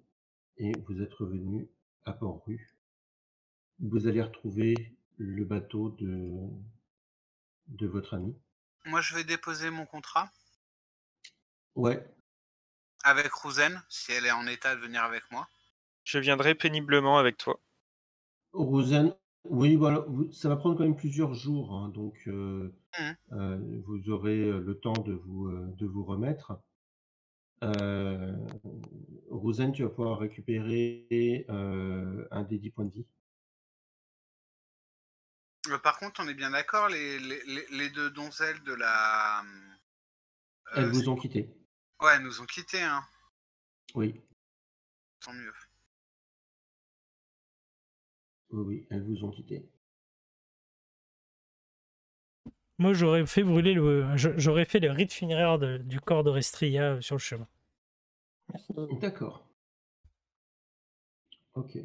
et vous êtes revenu à Port-Rue. Vous allez retrouver le bateau de votre ami. Moi, je vais déposer mon contrat Ouais, avec Rouzen, si elle est en état de venir avec moi. Je viendrai péniblement avec toi. Rosen, oui, voilà, ça va prendre quand même plusieurs jours, hein, donc vous aurez le temps de vous remettre. Rosen, tu vas pouvoir récupérer un des 10 points de vie. Par contre, on est bien d'accord, les deux donzelles de la... Elles vous ont quitté. Ouais, elles nous ont quittés, hein. Oui, Tant mieux. oui, elles vous ont quitté. Moi, j'aurais fait brûler j'aurais fait le rite funéraire du corps d'Orestria sur le chemin. D'accord. Ok.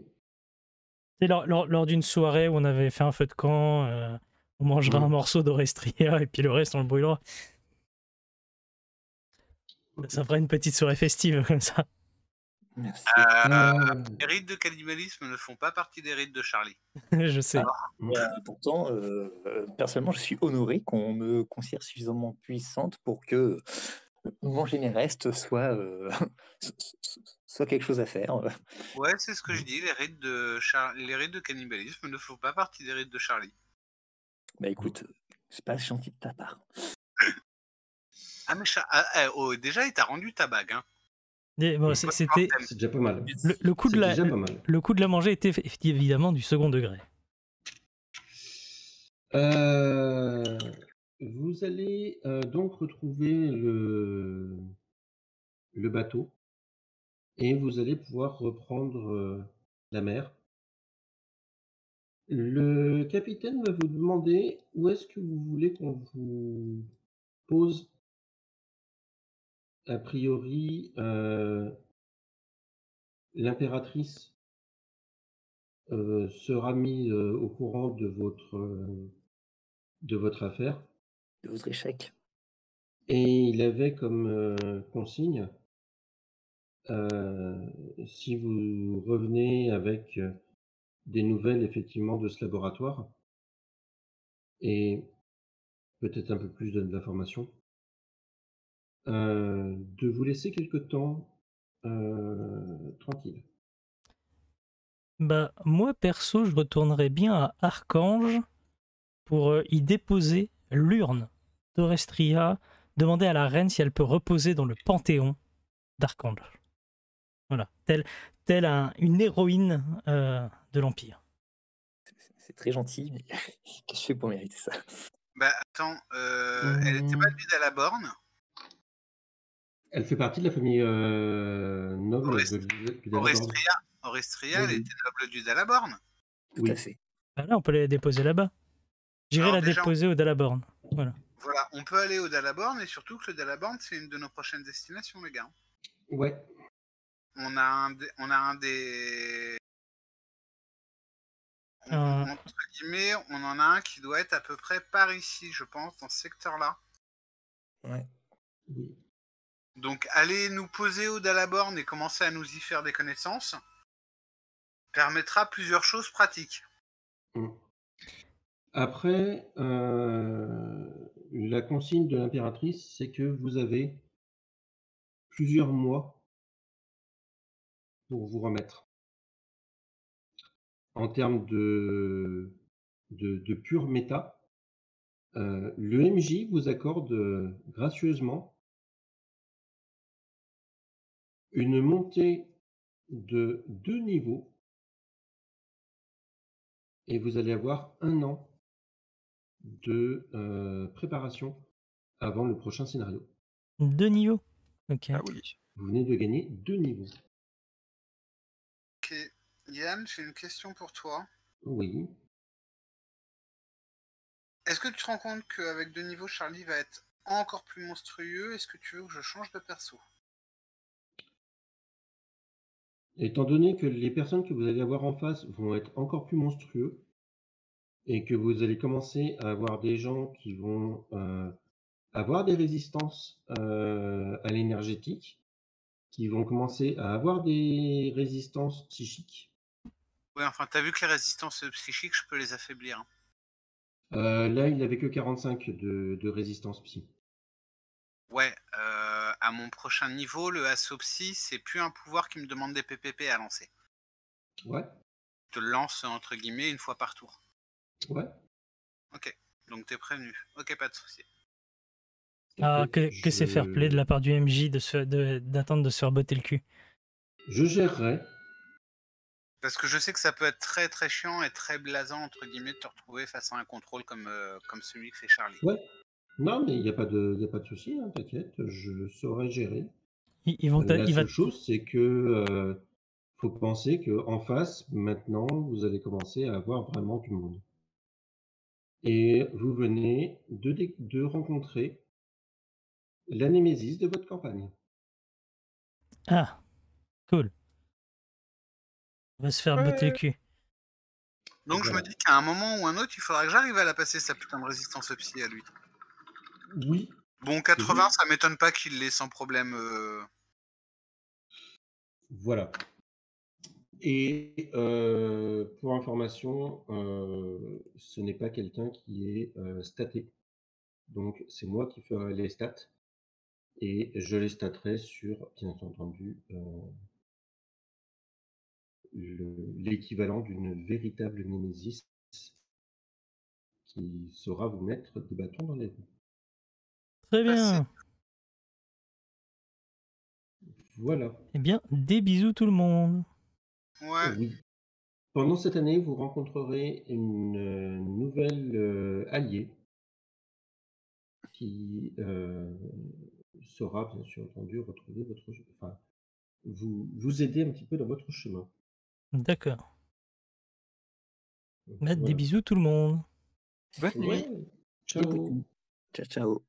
C'est lors d'une soirée où on avait fait un feu de camp, on mangera un morceau d'Orestria et puis le reste, on le brûlera. Ça fera une petite soirée festive comme ça. Merci. Les rites de cannibalisme ne font pas partie des rites de Charlie. Je sais. Pourtant, personnellement, je suis honoré qu'on me considère suffisamment puissante pour que manger mes restes soit, soit quelque chose à faire. Ouais, c'est ce que je dis, les rites de cannibalisme ne font pas partie des rites de Charlie. Bah écoute, c'est pas gentil de ta part. Ah mais déjà il t'a rendu ta bague, hein. Bon, c'était C'est déjà pas mal. le coup de C'est déjà pas mal. le coup de la manger était évidemment du second degré. Vous allez donc retrouver le bateau et vous allez pouvoir reprendre la mer. Le capitaine va vous demander où est-ce que vous voulez qu'on vous pose. A priori, l'impératrice sera mise au courant de votre affaire. De votre échec. Et il avait comme consigne, si vous revenez avec des nouvelles effectivement de ce laboratoire et peut-être un peu plus d'informations, de vous laisser quelque temps tranquille. Bah, moi, perso, je retournerais bien à Archange pour y déposer l'urne d'Orestria, demander à la reine si elle peut reposer dans le panthéon d'Archange. Voilà, telle une héroïne de l'Empire. C'est très gentil, mais qu'est-ce que je fais pour mériter ça? Bah attends, elle était pas du Dalaborn? Elle fait partie de la famille noble du Dalaborn. Orestria, elle était noble du Dalaborn. Tout à fait. Bah là, on peut la déposer là-bas. J'irai Alors la déjà, déposer au Dalaborn. Voilà. Voilà, on peut aller au Dalaborn et surtout que le Dalaborn c'est une de nos prochaines destinations, les gars. Ouais. On a un des... Entre guillemets, on en a un qui doit être à peu près par ici, je pense, dans ce secteur-là. Ouais. Oui. Donc, aller nous poser au Dalaborn et commencer à nous y faire des connaissances permettra plusieurs choses pratiques. Après, la consigne de l'impératrice, c'est que vous avez plusieurs mois pour vous remettre. En termes de pure méta, le MJ vous accorde gracieusement une montée de 2 niveaux et vous allez avoir 1 an de préparation avant le prochain scénario. 2 niveaux. Ok. Ah oui. Vous venez de gagner 2 niveaux. Ok, Yann, j'ai une question pour toi. Oui. Est-ce que tu te rends compte qu'avec 2 niveaux, Charlie va être encore plus monstrueux. Est-ce que tu veux que je change de perso? Étant donné que les personnes que vous allez avoir en face vont être encore plus monstrueux et que vous allez commencer à avoir des gens qui vont avoir des résistances à l'énergétique, qui vont commencer à avoir des résistances psychiques. Ouais, enfin, t'as vu que les résistances psychiques, je peux les affaiblir. Hein. Là, il n'avait que 45 de résistance psy. Ouais, à mon prochain niveau, le assaut psy, c'est plus un pouvoir qui me demande des PPP à lancer. Ouais, Je te le lance, entre guillemets, une fois par tour. ouais. Ok, donc t'es prévenu. Ok, pas de souci. Ah, Ok, que c'est fair play de la part du MJ d'attendre de se faire botter le cul. Je gérerai. Parce que je sais que ça peut être très très chiant et très blasant, entre guillemets, de te retrouver face à un contrôle comme celui que fait Charlie. Ouais. Non, mais il n'y a pas de souci, hein, t'inquiète, je saurai gérer. La seule chose, c'est que faut penser qu'en face, maintenant, vous allez commencer à avoir vraiment du monde. Et vous venez de rencontrer la némésis de votre campagne. Ah, cool. On va se faire botter le cul. Donc je me dis qu'à un moment ou un autre, il faudra que j'arrive à la passer sa putain de résistance psy à lui. Oui. Bon, 80, ça m'étonne pas qu'il l'ait sans problème. Voilà. Et pour information, ce n'est pas quelqu'un qui est staté. Donc c'est moi qui ferai les stats. Et je les statterai sur, bien entendu, l'équivalent d'une véritable némésis qui saura vous mettre des bâtons dans les roues. Très bien. Voilà. Eh bien, des bisous tout le monde. Ouais. Oui. Pendant cette année, vous rencontrerez une nouvelle alliée qui saura, bien sûr entendu, retrouver votre... Enfin, vous aider un petit peu dans votre chemin. D'accord. Voilà. Des bisous tout le monde. Bonne nuit. Ouais. Ciao. Ciao, ciao.